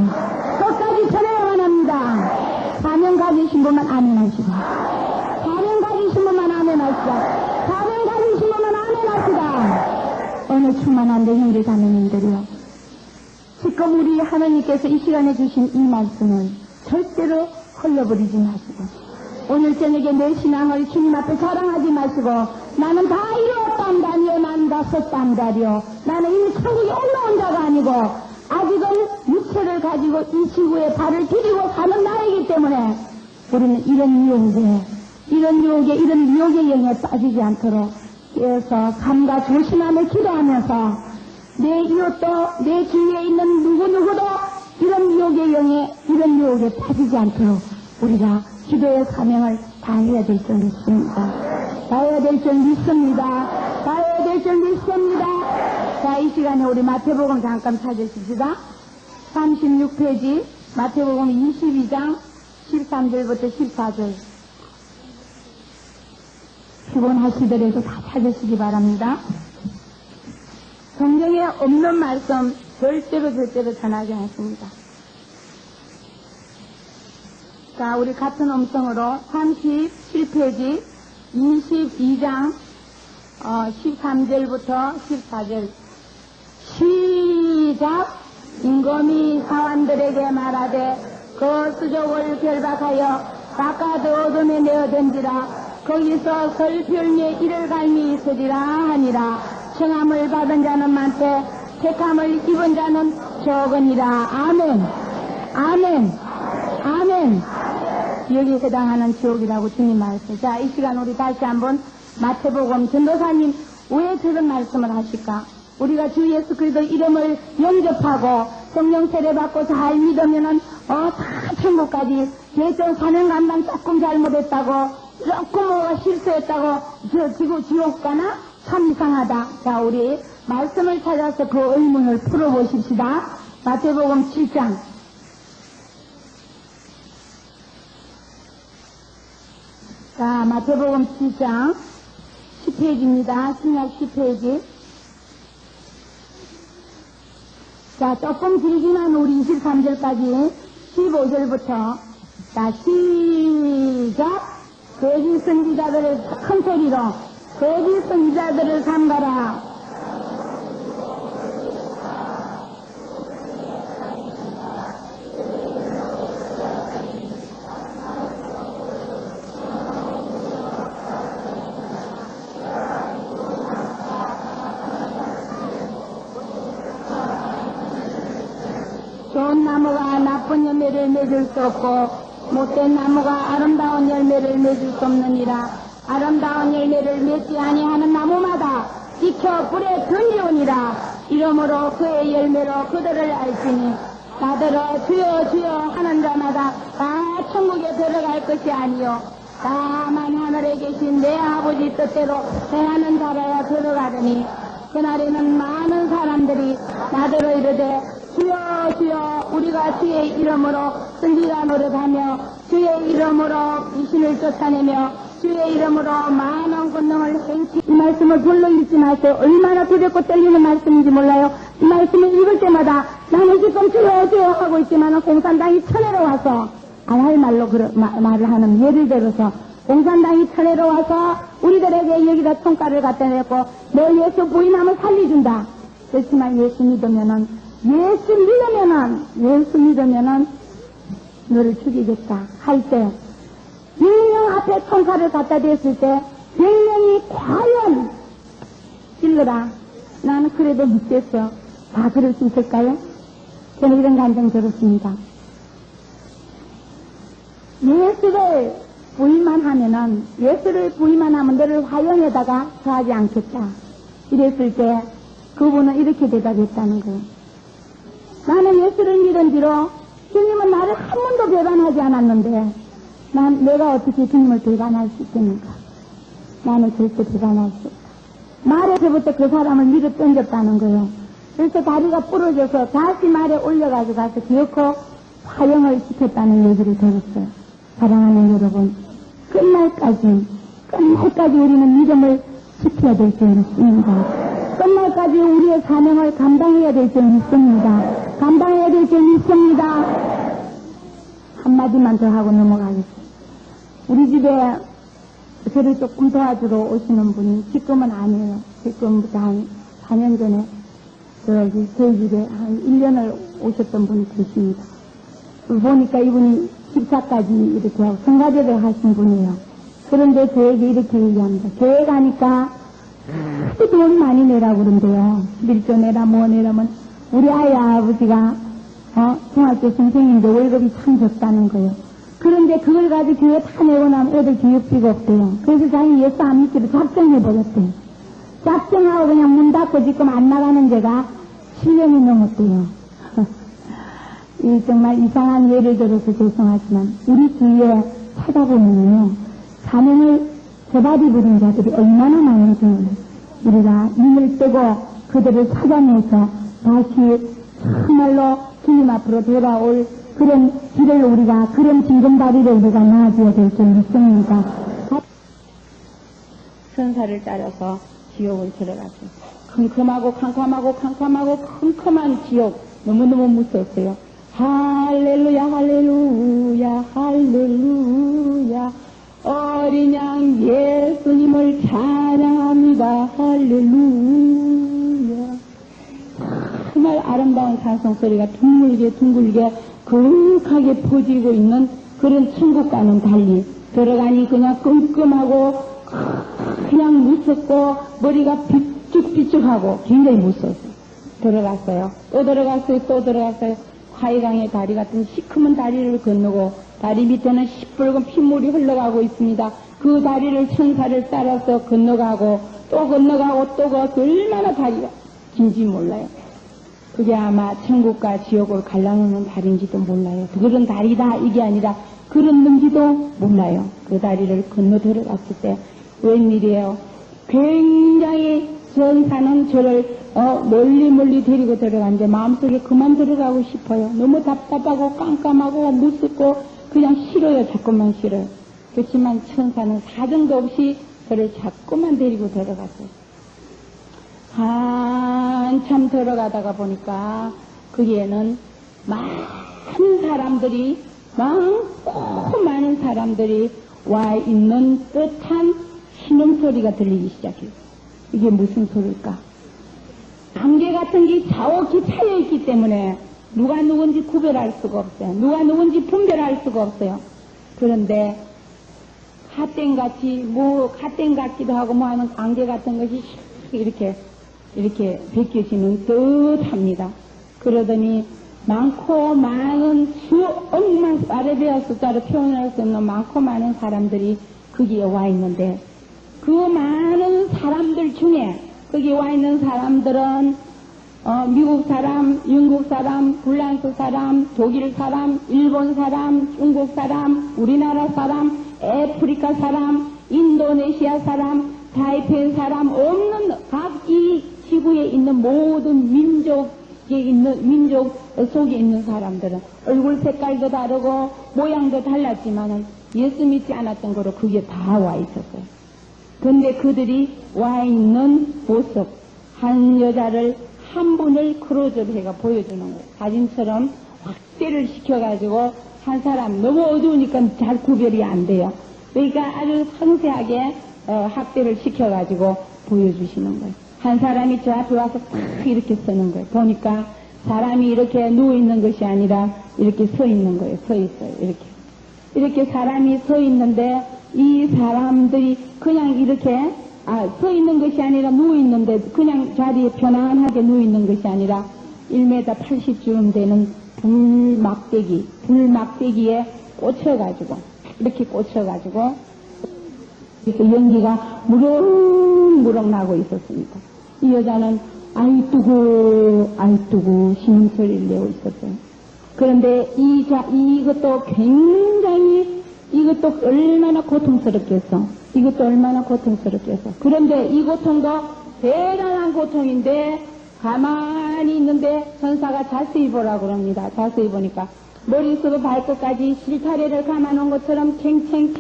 끝까지 전해야만 합니다. 사명 가지신 분만 아멘하시고, 사명 가지신 분만 아멘하시다. 사명 가지신 분만 아멘하시다. 어느 충만한데 형제 자매님들이요, 지금 우리 하나님께서 이 시간에 주신 이 말씀은 절대로 흘려버리지 마시고, 오늘 저녁에 내 신앙을 주님 앞에 자랑하지 마시고, 나는 다 이루었단다니요, 나는 다 썼단다리요, 나는 이미 천국에 올라온 자가 아니고 아직은 육체를 가지고 이 지구에 발을 디디고 사는 나이기 때문에 우리는 이런 유혹의 영에 빠지지 않도록 깨어서 삼가 조심함을 기도하면서 내 이웃도 내 주위에 있는 누구누구도 이런 유혹에 빠지지 않도록 우리가 기도의 사명을 다해야 될 줄 믿습니다. 다해야 될 줄 믿습니다. 다해야 될 줄 믿습니다. 자, 이 시간에 우리 마태복음 잠깐 찾으십시다. 36페이지 마태복음 22장 13절부터 14절. 피곤하시더라도 다 찾으시기 바랍니다. 성경에 없는 말씀 절대로 전하지 않습니다. 자, 우리 같은 음성으로 37페이지 22장 13절부터 14절. 시작. 임금이 사환들에게 말하되 그 수족을 결박하여 바깥 어둠에 내어던지라. 거기서 설별미에 이를 갈미 있으리라 하니라. 청함을 받은 자는 많되 택함을 입은 자는 적으니라. 아멘. 아멘. 아멘. 여기에 해당하는 지옥이라고 주님 말씀. 자, 이 시간 우리 다시 한번 마태복음, 전도사님 왜 저런 말씀을 하실까? 우리가 주 예수 그리스도 이름을 영접하고 성령 세례받고 잘 믿으면은 다 천국까지 개정 사는 감당 조금 잘못했다고, 조금 뭐가 실수했다고 저 지옥 가나? 참 이상하다. 자, 우리 말씀을 찾아서 그 의문을 풀어보십시다. 마태복음 7장. 자, 마태복음 7장 10페이지입니다. 신약 10페이지. 자, 조금 길지만 우리 23절까지 15절부터. 자, 시작. 거짓 선지자들을 큰 소리로 거짓 선지자들을 삼가라. 좋은 나무가 나쁜 열매를 맺을 수 없고 못된 나무가 아름다운 열매를 맺을 수 없느니라. 아름다운 열매를 맺지 아니하는 나무마다 지켜 불에 던지오니라. 이러므로 그의 열매로 그들을 알지니 나더러 주여 주여 하는 자마다 다 천국에 들어갈 것이 아니요 다만 하늘에 계신 내 아버지 뜻대로 행하는 자라야 들어가려니. 그날에는 많은 사람들이 나더러 이르되 주여 주여 우리가 주의 이름으로 선지자 노릇하며 주의 이름으로 귀신을 쫓아내며 주의 이름으로 많은 권능을 행치. 이 말씀을 불러 읽지 마세요. 얼마나 두렵고 떨리는 말씀인지 몰라요. 이 말씀을 읽을 때마다 나는 지금 주여 하고 있지만 공산당이 천혜로 와서 안 할 말로 말을 하는, 예를 들어서 공산당이 천혜로 와서 우리들에게 여기다 총가를 갖다 냈고 너 예수 부인하면 살려준다. 그렇지만 예수 믿으면은 너를 죽이겠다 할 때 100명 앞에 총칼을 갖다 댔을 때 100명이 과연 찔러라. 나는 그래도 믿겠어. 다 그럴 수 있을까요? 저는 이런 감정 들었습니다. 예수를 부인만 하면 너를 화형에다가 처하지 않겠다. 이랬을 때 그분은 이렇게 대답했다는 거예요. 나는 예수를 믿은 뒤로 주님은 나를 한 번도 배반하지 않았는데 내가 어떻게 주님을 배반할 수 있겠는가? 나는 절대 배반할 수 없다. 말에서부터 그 사람을 밀어 던졌다는 거예요. 그래서 다리가 부러져서 다시 말에 올려가지고 가서 기어코 화형을 시켰다는 얘기를 들었어요. 사랑하는 여러분, 끝날까지 우리는 믿음을 지켜야 될 줄 믿습니다. 끝날까지 우리의 사명을 감당해야 될 줄 믿습니다. 한마디만 더 하고 넘어가겠습니다. 우리 집에 저를 조금 도와주러 오시는 분이, 지금은 아니에요. 지금부터 한 4년 전에 저희 집에 한 1년을 오셨던 분이 계십니다. 보니까 이분이 집사까지 이렇게 하고 성가대를 하신 분이에요. 그런데 저에게 이렇게 얘기합니다. 교회 가니까 돈 많이 내라고 그런데요. 11조 내라 뭐 내라면 우리 아이 아버지가 중학교 선생인데 월급이 참 적다는 거예요. 그런데 그걸 가지고 교회 다 내고 나면 애들 교육비가 없대요. 그래서 자기 예수 안 믿기로 작정해버렸대요. 작정하고 그냥 문 닫고 지금 안 나가는 데가 7년이 넘었대요. 정말 이상한 예를 들어서 죄송하지만 우리 주위에 찾아보면요, 사명을 저바디 부린 자들이 얼마나 많은지 우리가 눈을 뜨고 그들을 찾아내서 다시 정말로 주님 앞으로 돌아올 그런 길을 그런 징검다리를 우리가 나아줘야 될 줄 믿습니다. 선사를 따라서 지옥을 들어갔어요. 캄캄한 지옥, 너무너무 무서웠어요. 할렐루야, 할렐루야, 할렐루야. 어린 양 예수님을 찬양합니다. 할렐루야. 정말 아름다운 찬송소리가 둥글게 거룩하게 퍼지고 있는 그런 천국과는 달리 들어가니 그냥 끔끔하고 그냥 무섭고 머리가 비쭉비쭉하고 굉장히 무서웠어요. 들어갔어요. 또 들어갔어요. 화이강의 다리 같은 시커먼 다리를 건너고 다리 밑에는 시뻘건 핏물이 흘러가고 있습니다. 그 다리를 천사를 따라서 건너가고 또 그 얼마나 다리가 긴지 몰라요. 그게 아마 천국과 지옥을 갈라놓는 다리인지도 몰라요. 그런 다리다 이게 아니라 그랬는지도 몰라요. 그 다리를 건너 들어갔을 때 웬일이에요. 굉장히 전사는 저를 멀리 데리고 들어갔는데 마음속에 그만 들어가고 싶어요. 너무 답답하고 깜깜하고 무섭고 그냥 싫어요. 자꾸만 싫어요. 그렇지만 천사는 사정도 없이 저를 자꾸만 데리고 들어갔어요. 한참 들어가다가 보니까 거기에는 많고 많은 사람들이 와 있는 듯한 신음소리가 들리기 시작해요. 이게 무슨 소리일까? 안개 같은 게 자욱히 차여있기 때문에 누가 누군지 구별할 수가 없어요. 누가 누군지 분별할 수가 없어요. 그런데 갓땡 같기도 하고 뭐 하는 안개 같은 것이 이렇게 벗겨지는 듯합니다. 그러더니 많고 많은 수억만 아레비아 숫자로 표현할 수 없는 많고 많은 사람들이 거기에 와 있는데 그 많은 사람들 중에 거기 와 있는 사람들은 미국 사람, 영국 사람, 불란스 사람, 독일 사람, 일본 사람, 중국 사람, 우리나라 사람, 아프리카 사람, 인도네시아 사람, 타이페이 사람, 없는 각 이 지구에 있는 모든 민족 속에 있는 사람들은 얼굴 색깔도 다르고 모양도 달랐지만은 예수 믿지 않았던 거로 그게 다 와 있었어요. 근데 그들이 와 있는 모습, 한 여자를 한 분을 크로즈업 해가 보여주는 거예요. 사진처럼 확대를 시켜가지고 한 사람 너무 어두우니까 잘 구별이 안 돼요. 그러니까 아주 상세하게 확대를 시켜가지고 보여주시는 거예요. 한 사람이 저 앞에 와서 탁 이렇게 서는 거예요. 보니까 사람이 이렇게 누워있는 것이 아니라 이렇게 서 있는 거예요. 서 있어요. 이렇게 사람이 서 있는데 이 사람들이 그냥 이렇게 서 있는 것이 아니라 누워있는데 그냥 자리에 편안하게 누워있는 것이 아니라 1m 80쯤 되는 불막대기에 꽂혀가지고 이렇게 꽂혀가지고 그래서 연기가 무럭무럭 나고 있었습니다. 이 여자는 아이뚜구 신음소리를 내고 있었어요. 그런데 이것도 굉장히 이것도 얼마나 고통스럽겠어. 그런데 이 고통도 대단한 고통인데 가만히 있는데 천사가 자세히 보라고 그럽니다. 자세히 보니까 머리부터 발끝까지 실타래를 감아놓은 것처럼 챙챙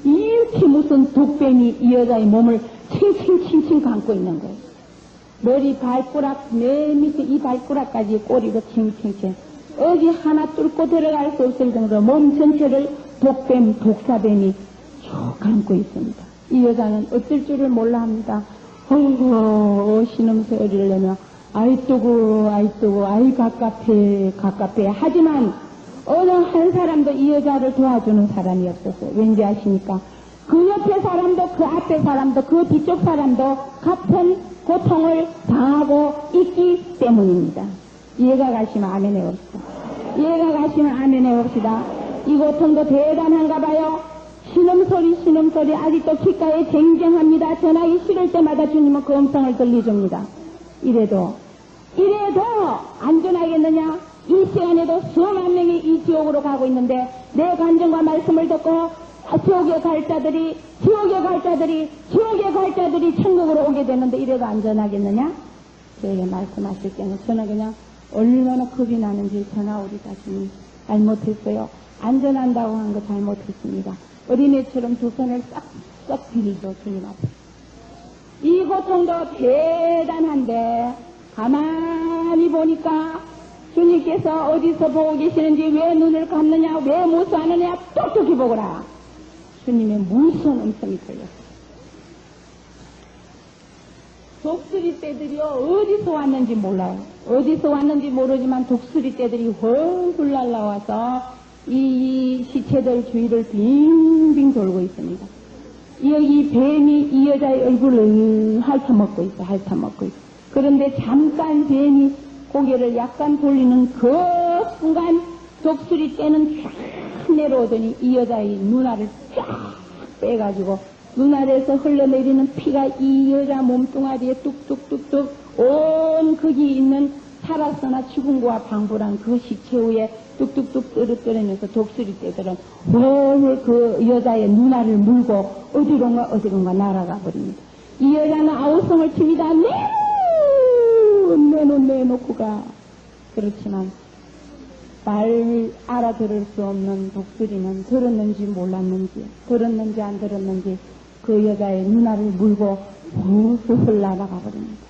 이렇게 무슨 독뱀이 이 여자의 몸을 챙챙 감고 있는 거예요. 머리 발가락 맨 밑에 이 발가락까지 꼬리로 챙챙 어디 하나 뚫고 들어갈 수 없을 정도로 몸 전체를 독사뱀이 쭉 감고 있습니다. 이 여자는 어쩔 줄을 몰라 합니다. 어이구 신음소리를 내며 아이뚜구 아이 갑갑해 하지만 어느 한 사람도 이 여자를 도와주는 사람이 없었어요. 왠지 아십니까? 그 옆에 사람도 그 앞에 사람도 그 뒤쪽 사람도 같은 고통을 당하고 있기 때문입니다. 이해가 가시면 아멘 해봅시다. 이 고통도 대단한가 봐요. 신음소리 아직도 귓가에 쟁쟁합니다. 전하기 싫을 때마다 주님은 그 음성을 들려줍니다. 이래도 안전하겠느냐? 이 시간에도 수만 명이 이 지옥으로 가고 있는데 내 간증과 말씀을 듣고 지옥에 갈 자들이 천국으로 오게 되는데 이래도 안전하겠느냐? 저에게 말씀하실 때는 저는 그냥 얼마나 겁이 나는지 전하오리다. 주님 잘못했어요. 안전한다고 한 거 잘못했습니다. 어린애처럼 두 손을 싹싹 빌죠. 주님 앞에. 이 고통도 대단한데 가만히 보니까 주님께서 어디서 보고 계시는지 왜 눈을 감느냐 왜 무서워하느냐 똑똑히 보거라. 주님의 무서운 음성이 들렸어요. 독수리 떼들이요 어디서 왔는지 몰라요. 어디서 왔는지 모르지만 독수리 떼들이 훨훨 날라와서 이 시체들 주위를 빙빙 돌고 있습니다. 여기 뱀이 이 여자의 얼굴을 핥아먹고 있어. 그런데 잠깐 뱀이 고개를 약간 돌리는 그 순간 독수리 떼는 쫙 내려오더니 이 여자의 눈알을 쫙 빼가지고 눈알에서 흘러내리는 피가 이 여자 몸뚱아리에 뚝뚝뚝뚝 온 거기 있는 살았으나 죽은 거와 방불한 그 시체 위에 뚝뚝뚝 떨어뜨리면서 독수리 떼들은 훨훨 그 여자의 눈알을 물고 어디론가 날아가 버립니다. 이 여자는 아우성을 칩니다. 내놓고 가. 그렇지만 말 알아들을 수 없는 독수리는 들었는지 안 들었는지 그 여자의 눈알을 물고 훌훌 날아가 버립니다.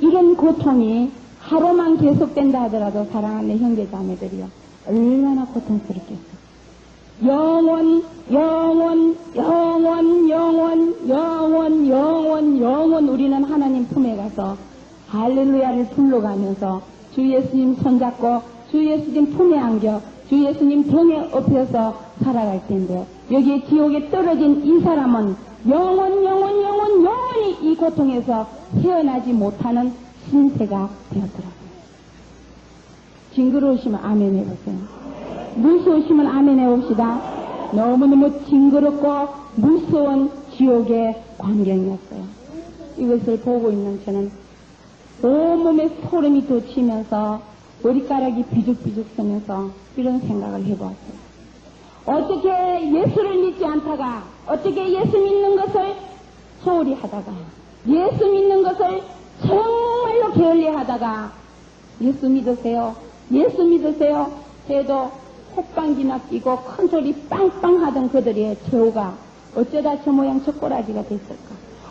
이런 고통이 하루만 계속된다 하더라도 사랑하는 형제 자매들이요 얼마나 고통스럽겠어요. 영원 우리는 하나님 품에 가서 할렐루야를 불러가면서 주 예수님 손잡고 주 예수님 품에 안겨 주 예수님 등에 업혀서 살아갈 텐데 여기에 지옥에 떨어진 이 사람은 영원히 이 고통에서 헤어나지 못하는 신세가 되었더라고요. 징그러우시면 아멘 해보세요. 무서우시면 아멘 해봅시다. 너무너무 징그럽고 무서운 지옥의 광경이었어요. 이것을 보고 있는 저는 온몸에 소름이 돋치면서 머리카락이 비죽비죽 서면서 이런 생각을 해보았어요. 어떻게 예수를 믿지 않다가 어떻게 예수 믿는 것을 소홀히 하다가 예수 믿는 것을 정말로 게을리하다가 예수 믿으세요 해도 콧방귀나 끼고 큰소리 빵빵 하던 그들의 최후가 어쩌다 저 모양 저 꼬라지가 됐을까?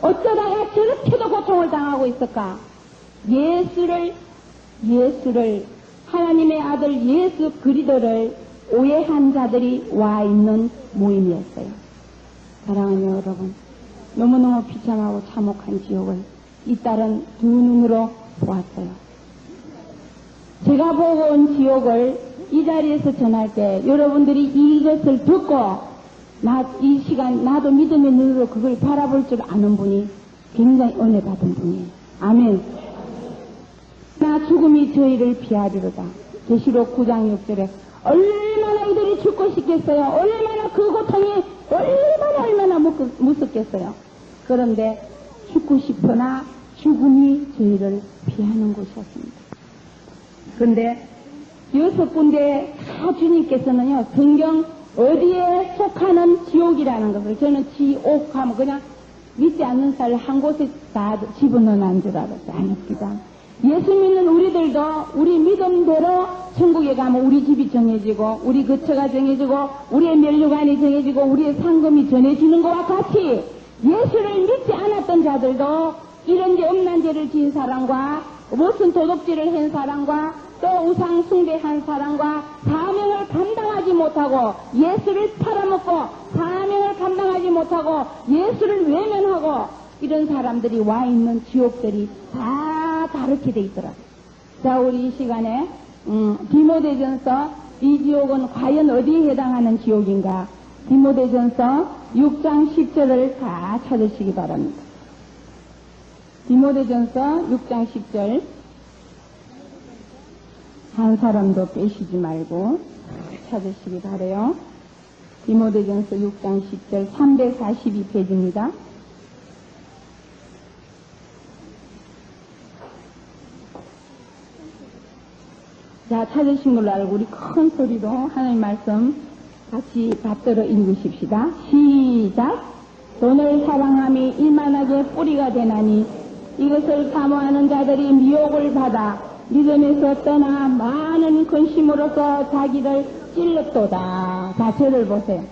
어쩌다가 저렇게도 고통을 당하고 있을까? 예수를 하나님의 아들 예수 그리스도를 오해한 자들이 와 있는 모임이었어요. 사랑하는 여러분, 너무너무 비참하고 참혹한 지옥을 이 딸은 두 눈으로 보았어요. 제가 보고 온 지옥을 이 자리에서 전할 때 여러분들이 이것을 듣고 이 시간 나도 믿음의 눈으로 그걸 바라볼 줄 아는 분이 굉장히 은혜 받은 분이에요. 아멘. 나 죽음이 저희를 피하리로다. 계시록 9장 6절에 얼마나 이들이 죽고 싶겠어요. 얼마나 그 고통이 얼마나 무섭겠어요. 그런데 죽고 싶으나 죽음이 저희를 피하는 곳이었습니다. 그런데 6군데 다 주님께서는요, 성경 어디에 속하는 지옥이라는 것을, 저는 지옥하면 그냥 믿지 않는 사람을 한 곳에 다 집어넣는 줄 알았어요. 아닙니다. 예수 믿는 우리들도 우리 믿음대로 천국에 가면 우리 집이 정해지고 우리 거처가 정해지고 우리의 면류관이 정해지고 우리의 상금이 전해지는 것과 같이 예수를 믿지 않았던 자들도 이런 데 엄난 죄를 지은 사람과 무슨 도둑질을 한 사람과 또 우상 숭배한 사람과 사명을 감당하지 못하고 예수를 팔아먹고 사명을 감당하지 못하고 예수를 외면하고 이런 사람들이 와 있는 지옥들이 다 다르게 돼 있더라고요. 자, 우리 이 시간에 디모데전서 이 지옥은 과연 어디에 해당하는 지옥인가? 디모데전서 6장 10절을 다 찾으시기 바랍니다. 디모데전서 6장 10절 한 사람도 빼시지 말고 찾으시기 바래요. 디모데전서 6장 10절 342페이지입니다. 자, 찾으신 걸로 알고 우리 큰 소리로 하나님 말씀 같이 받들어 읽으십시다. 시작. 돈을 사랑함이 일만하게 뿌리가 되나니 이것을 사모하는 자들이 미혹을 받아 믿음에서 떠나 많은 근심으로서 자기를 찔렀도다. 자, 저를 보세요.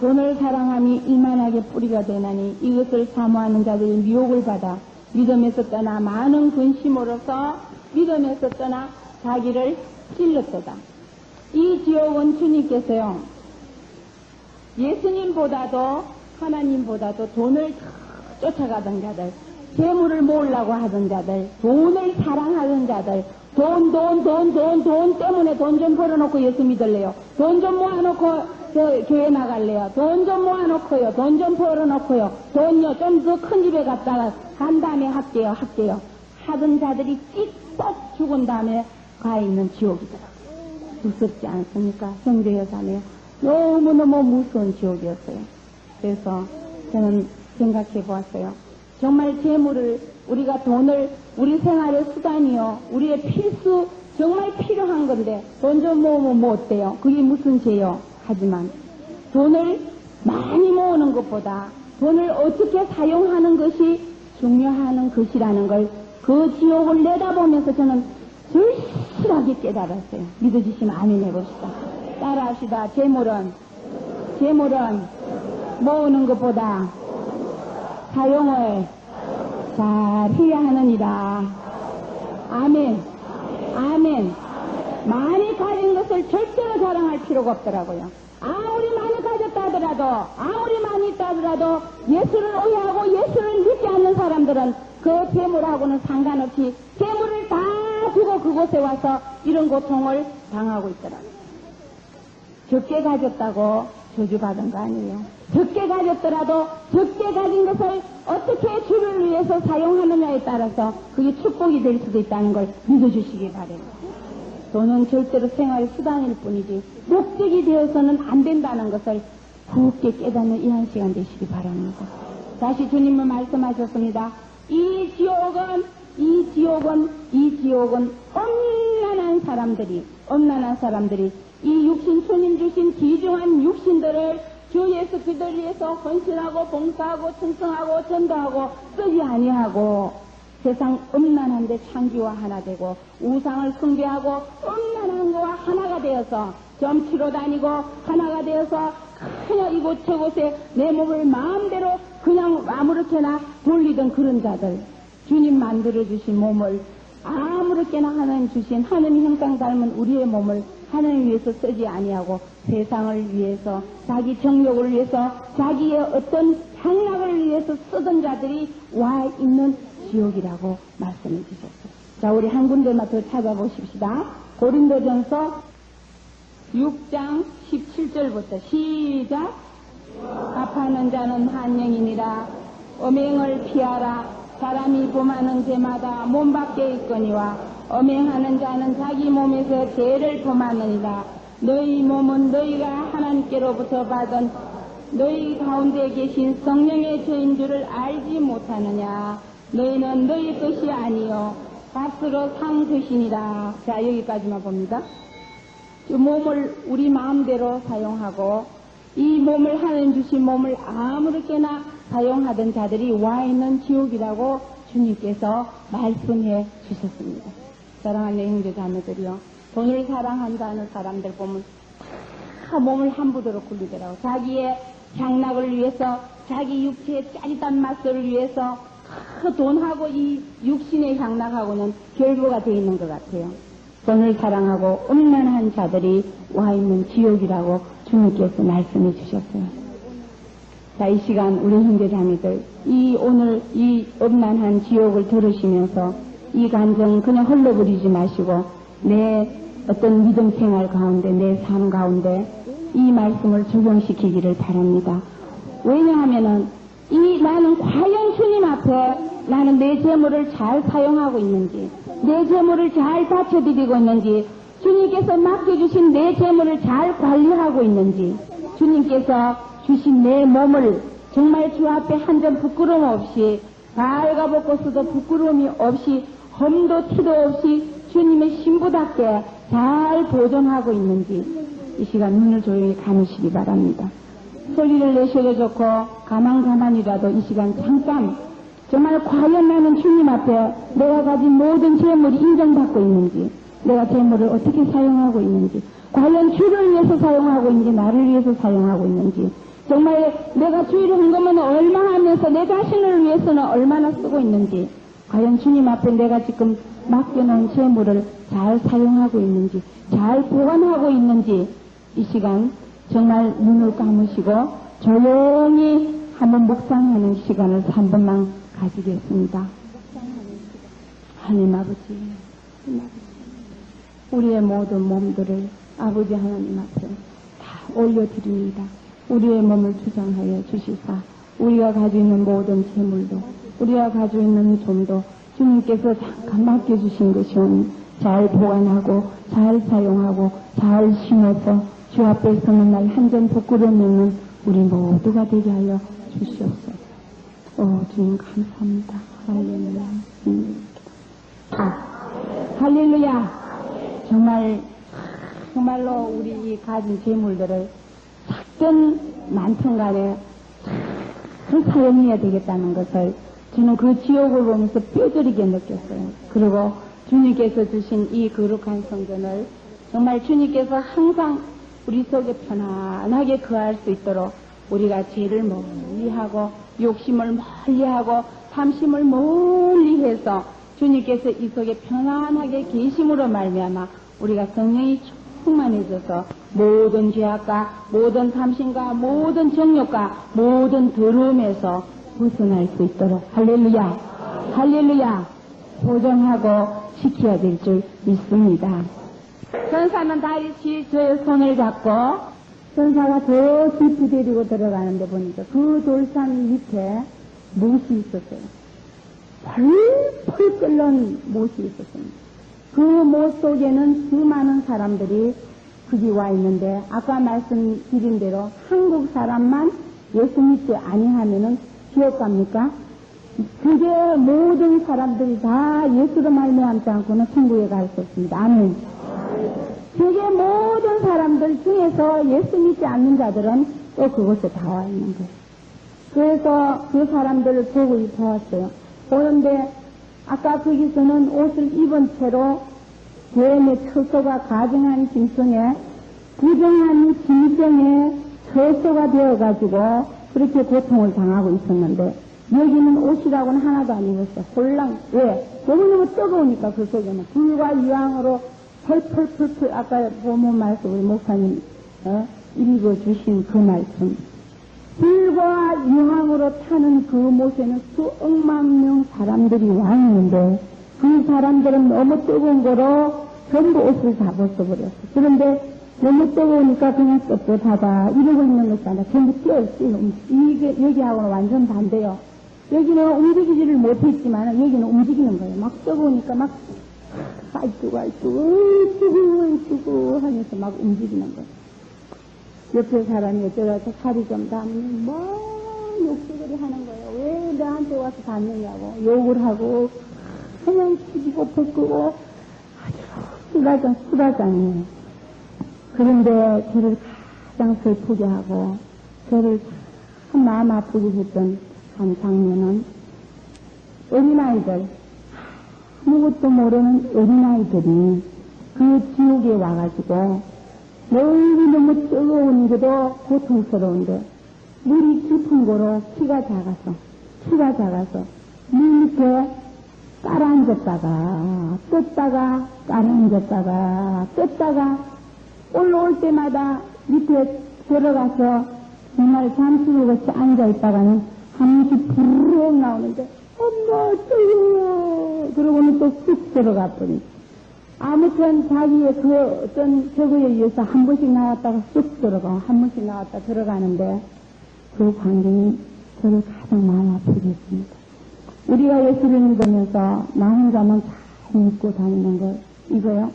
돈을 사랑함이 일만하게 뿌리가 되나니 이것을 사모하는 자들이 미혹을 받아 믿음에서 떠나 많은 근심으로서 믿음에서 떠나 자기를 찔렀도다. 이 지옥은 주님께서요, 예수님보다도 하나님보다도 돈을 쫓아가던 자들, 재물을 모으려고 하던 자들, 돈을 사랑하던 자들, 돈 때문에 돈 좀 벌어놓고 예수 믿을래요. 돈 좀 모아놓고 교회 나갈래요. 돈 좀 모아놓고요. 돈 좀 벌어놓고요. 돈요 좀 더 큰 집에 갔다가 간 다음에 할게요. 하던 자들이 찌뻑 죽은 다음에 가 있는 지옥이더라고요. 무섭지 않습니까? 성도여자네요. 너무너무 무서운 지옥이었어요. 그래서 저는 생각해 보았어요. 정말 재물을, 우리가 돈을 우리 생활의 수단이요, 우리의 필수, 정말 필요한 건데 돈 좀 모으면 뭐 어때요? 그게 무슨 죄요? 하지만 돈을 많이 모으는 것보다 돈을 어떻게 사용하는 것이 중요한 것이라는 걸 그 지옥을 내다보면서 저는 절실하게 깨달았어요. 믿어주시면 아멘 해봅시다. 따라합시다. 재물은 모으는 것보다 사용을 잘 해야 하느니라. 아멘. 많이 가진 것을 절대로 자랑할 필요가 없더라고요. 아무리 많이 가졌다 하더라도, 아무리 많이 있다 하더라도 예수를 오해하고 예수를 믿지 않는 사람들은 그 재물하고는 상관없이 재물을 다 주고 그곳에 와서 이런 고통을 당하고 있더라고요. 적게 가졌다고 저주받은 거 아니에요. 적게 가졌더라도 적게 가진 것을 어떻게 주를 위해서 사용하느냐에 따라서 그게 축복이 될 수도 있다는 걸 믿어주시기 바랍니다. 돈은 절대로 생활의 수단일 뿐이지 목적이 되어서는 안 된다는 것을 굳게 깨닫는 이 한 시간 되시기 바랍니다. 다시 주님은 말씀하셨습니다. 이 지옥은 엄난한 사람들이 이 육신, 주님 주신 귀중한 육신들을 주 예수 그리스도를 위해서 헌신하고 봉사하고 충성하고 전도하고 쓰지 아니하고 세상 음란한데 창기와 하나 되고 우상을 숭배하고 음란한 거와 하나가 되어서 점치러 다니고 하나가 되어서 그냥 이곳저곳에 내 몸을 마음대로 그냥 아무렇게나 돌리던 그런 자들, 주님 만들어주신 몸을 아무렇게나 하나님 주신 하나님 형상 닮은 우리의 몸을 하나님 위해서 쓰지 아니하고 세상을 위해서 자기 정욕을 위해서 자기의 어떤 향락을 위해서 쓰던 자들이 와 있는 지옥이라고 말씀해 주셨어요. 자, 우리 한 군데만 더 찾아보십시다. 고린도전서 6장 17절부터 시작. 합하는 자는 한 영이니라. 엄행을 피하라. 사람이 범하는 죄마다 몸 밖에 있거니와 엄행하는 자는 자기 몸에서 죄를 범하느니라. 너희 몸은 너희가 하나님께로부터 받은 너희 가운데 계신 성령의 죄인 줄을 알지 못하느냐. 너희는 너희 것이 아니요 값으로 산 것이니라. 자, 여기까지만 봅니다. 이 몸을 우리 마음대로 사용하고 이 몸을 하나님 주신 몸을 아무렇게나 사용하던 자들이 와 있는 지옥이라고 주님께서 말씀해 주셨습니다. 사랑하는 형제 자매들이요, 돈을 사랑한다는 사람들 보면 다 몸을 함부로 굴리더라고. 자기의 향락을 위해서, 자기 육체의 짜릿한 맛을 위해서 그 돈하고 이 육신의 향락하고는 결부가 되어 있는 것 같아요. 돈을 사랑하고 음란한 자들이 와 있는 지옥이라고 주님께서 말씀해 주셨어요. 자, 이 시간 우리 형제자매들 오늘 이 음란한 지옥을 들으시면서 이 감정 그냥 흘러버리지 마시고 내 어떤 믿음 생활 가운데, 내 삶 가운데 이 말씀을 적용시키기를 바랍니다. 왜냐하면은 나는 과연 주님 앞에 나는 내 재물을 잘 사용하고 있는지, 내 재물을 잘 바쳐드리고 있는지, 주님께서 맡겨주신 내 재물을 잘 관리하고 있는지, 주님께서 주신 내 몸을 정말 주 앞에 한 점 부끄러움 없이, 발가벗고서도 부끄러움이 없이, 험도 티도 없이 주님의 신부답게 잘 보존하고 있는지 이 시간 눈을 조용히 감으시기 바랍니다. 소리를 내셔도 좋고 가만가만이라도 이 시간 잠깐 정말 과연 나는 주님 앞에 내가 가진 모든 재물이 인정받고 있는지, 내가 재물을 어떻게 사용하고 있는지, 과연 주를 위해서 사용하고 있는지 나를 위해서 사용하고 있는지, 정말 내가 주의를 한 거면 얼마나 하면서 내 자신을 위해서는 얼마나 쓰고 있는지, 과연 주님 앞에 내가 지금 맡겨놓은 재물을 잘 사용하고 있는지, 잘 보관하고 있는지 이 시간 정말 눈을 감으시고 조용히 한번 묵상하는 시간을 3분만 가지겠습니다. 하나님 아버지, 우리의 모든 몸들을 아버지 하나님 앞에 다 올려드립니다. 우리의 몸을 주장하여 주시사 우리가 가지고 있는 모든 재물도, 우리가 가지고 있는 좀도 주님께서 잠깐 맡겨주신 것이오니 잘 보관하고 잘 사용하고 잘 심어서 주 앞에 서는 날 한 점 부끄러움 없는 우리 모두가 되게 하여 주시옵소서. 주님 감사합니다. 할렐루야. 할렐루야. 정말로 우리 이 가진 재물들을 작든 많든 간에 잘 사용해야 되겠다는 것을 저는 그 지옥을 보면서 뼈저리게 느꼈어요. 그리고 주님께서 주신 이 거룩한 성전을 정말 주님께서 항상 우리 속에 편안하게 거할 수 있도록 우리가 죄를 멀리하고 욕심을 멀리하고 탐심을 멀리해서 주님께서 이 속에 편안하게 계심으로 말미암아 우리가 성령이 충만해져서 모든 죄악과 모든 탐심과 모든 정욕과 모든 더러움에서 벗어날 수 있도록 할렐루야, 할렐루야 보존하고 지켜야 될 줄 믿습니다. 전사는 다시 저의 손을 잡고 전사가 더 깊이 데리고 들어가는데 보니까 그 돌산 밑에 못이 있었어요. 펄펄 끓는 못이 있었습니다. 그 못 속에는 수많은 사람들이 거기 와 있는데 아까 말씀드린 대로 한국 사람만 예수 믿지 아니하면은 지옥 갑니까? 그게 모든 사람들이 다 예수로 말미암지 않고는 천국에 갈 수 없습니다. 아멘. 그게 모든 사람들 중에서 예수 믿지 않는 자들은 또 그곳에 다 와 있는 거예요. 그래서 그 사람들을 보고 보았어요. 보는데 아까 거기서는 옷을 입은 채로 죄의 처소가 가증한 짐승에 부정한 짐승에 처소가 되어가지고 그렇게 고통을 당하고 있었는데 여기는 옷이라고는 하나도 안 입었어. 홀랑. 왜? 너무너무 뜨거우니까 그 속에는. 불과 유황으로 펄펄펄펄, 아까 보면 말씀, 우리 목사님, 읽어주신 그 말씀. 불과 유황으로 타는 그 못에는 수억만 명 사람들이 와 있는데, 그 사람들은 너무 뜨거운 거로 전부 옷을 다 벗어버렸어. 그런데 너무 뜨거우니까 그냥 떳떳하다 이러고 있는 것이 아니라 전부 뛰어있어요. 이게 여기하고는 완전 반대요. 여기는 움직이지를 못했지만 여기는 움직이는 거예요. 막 뜨거우니까 막 아이고 하면서 막 움직이는 거예요. 옆에 사람이 어쩌라서 살이 좀 닿으면 막 욕설을 하는 거예요. 왜 나한테 와서 닿느냐고 욕을 하고 그냥 치고 벗고 아주 수라장이에요. 그런데 저를 가장 슬프게 하고 저를 참 마음 아프게 했던 한 장면은 어린아이들, 아무것도 모르는 어린아이들이 그 지옥에 와가지고 너무 뜨거운데도 고통스러운데 물이 깊은 거로 키가 작아서 물 밑에 깔아앉았다가 떴다가 깔아앉았다가 떴다가 올라올 때마다 밑에 들어가서 정말 잠수먹같이 앉아있다가는 한 번씩 부르륵 나오는데 엄마 뜨거워 그러고는 또 쑥 들어가 버리지. 아무튼 자기의 그 어떤 저거에 의해서 한 번씩 나왔다가 쑥 들어가 한 번씩 나왔다 들어가는데 그 광경이 저를 가장 마음 아프게 했습니다. 우리가 예수를 믿으면서 나 혼자만 잘 믿고 다니는 거 이거요.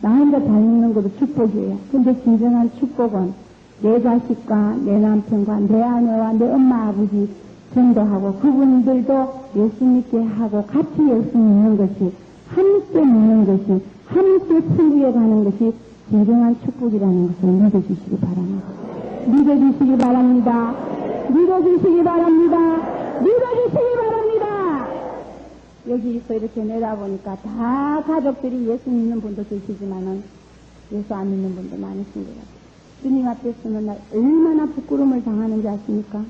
나 혼자 잘 믿는 것도 축복이에요. 근데 진정한 축복은 내 자식과 내 남편과 내 아내와 내 엄마 아버지 전도하고 그분들도 예수 믿게 하고 같이 예수 믿는 것이 함께 믿는 것이 함께 천국에 가는 것이 진정한 축복이라는 것을 믿어주시기 바랍니다. 믿어주시기 바랍니다. 믿어주시기 바랍니다. 믿어주시기 바랍니다. 여기서 이렇게 내다보니까 다 가족들이 예수 믿는 분도 계시지만은 예수 안 믿는 분도 많으신 것 같아요. 주님 앞에 서는 날 얼마나 부끄러움을 당하는지 아십니까?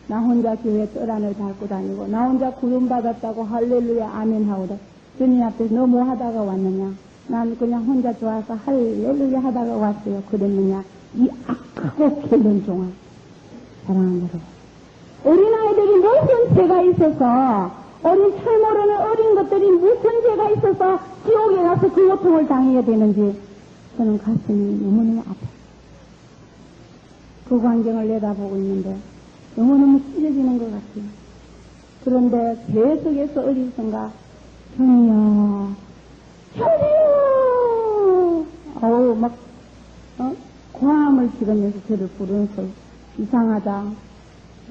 나 혼자 교회 떠란을 밟고 다니고 나 혼자 구원받았다고 할렐루야 아멘 하고 주님 앞에서 너 뭐 하다가 왔느냐? 난 그냥 혼자 좋아서 할렐루야 하다가 왔어요. 그랬느냐? 이 악하고 게으른 종아. 사랑하는 여러분. 어린아이들이 무슨 죄가 있어서 어린 철 모르는 어린 것들이 무슨 죄가 있어서 지옥에 가서 그 고통을 당해야 되는지 저는 가슴이 너무너무 아파요. 그 광경을 내다보고 있는데 너무너무 찢어지는 것 같아요. 그런데 계속해서 어디선가 형이요 어우 막 고함을 지르면서 저를 부르는 소리 이상하다.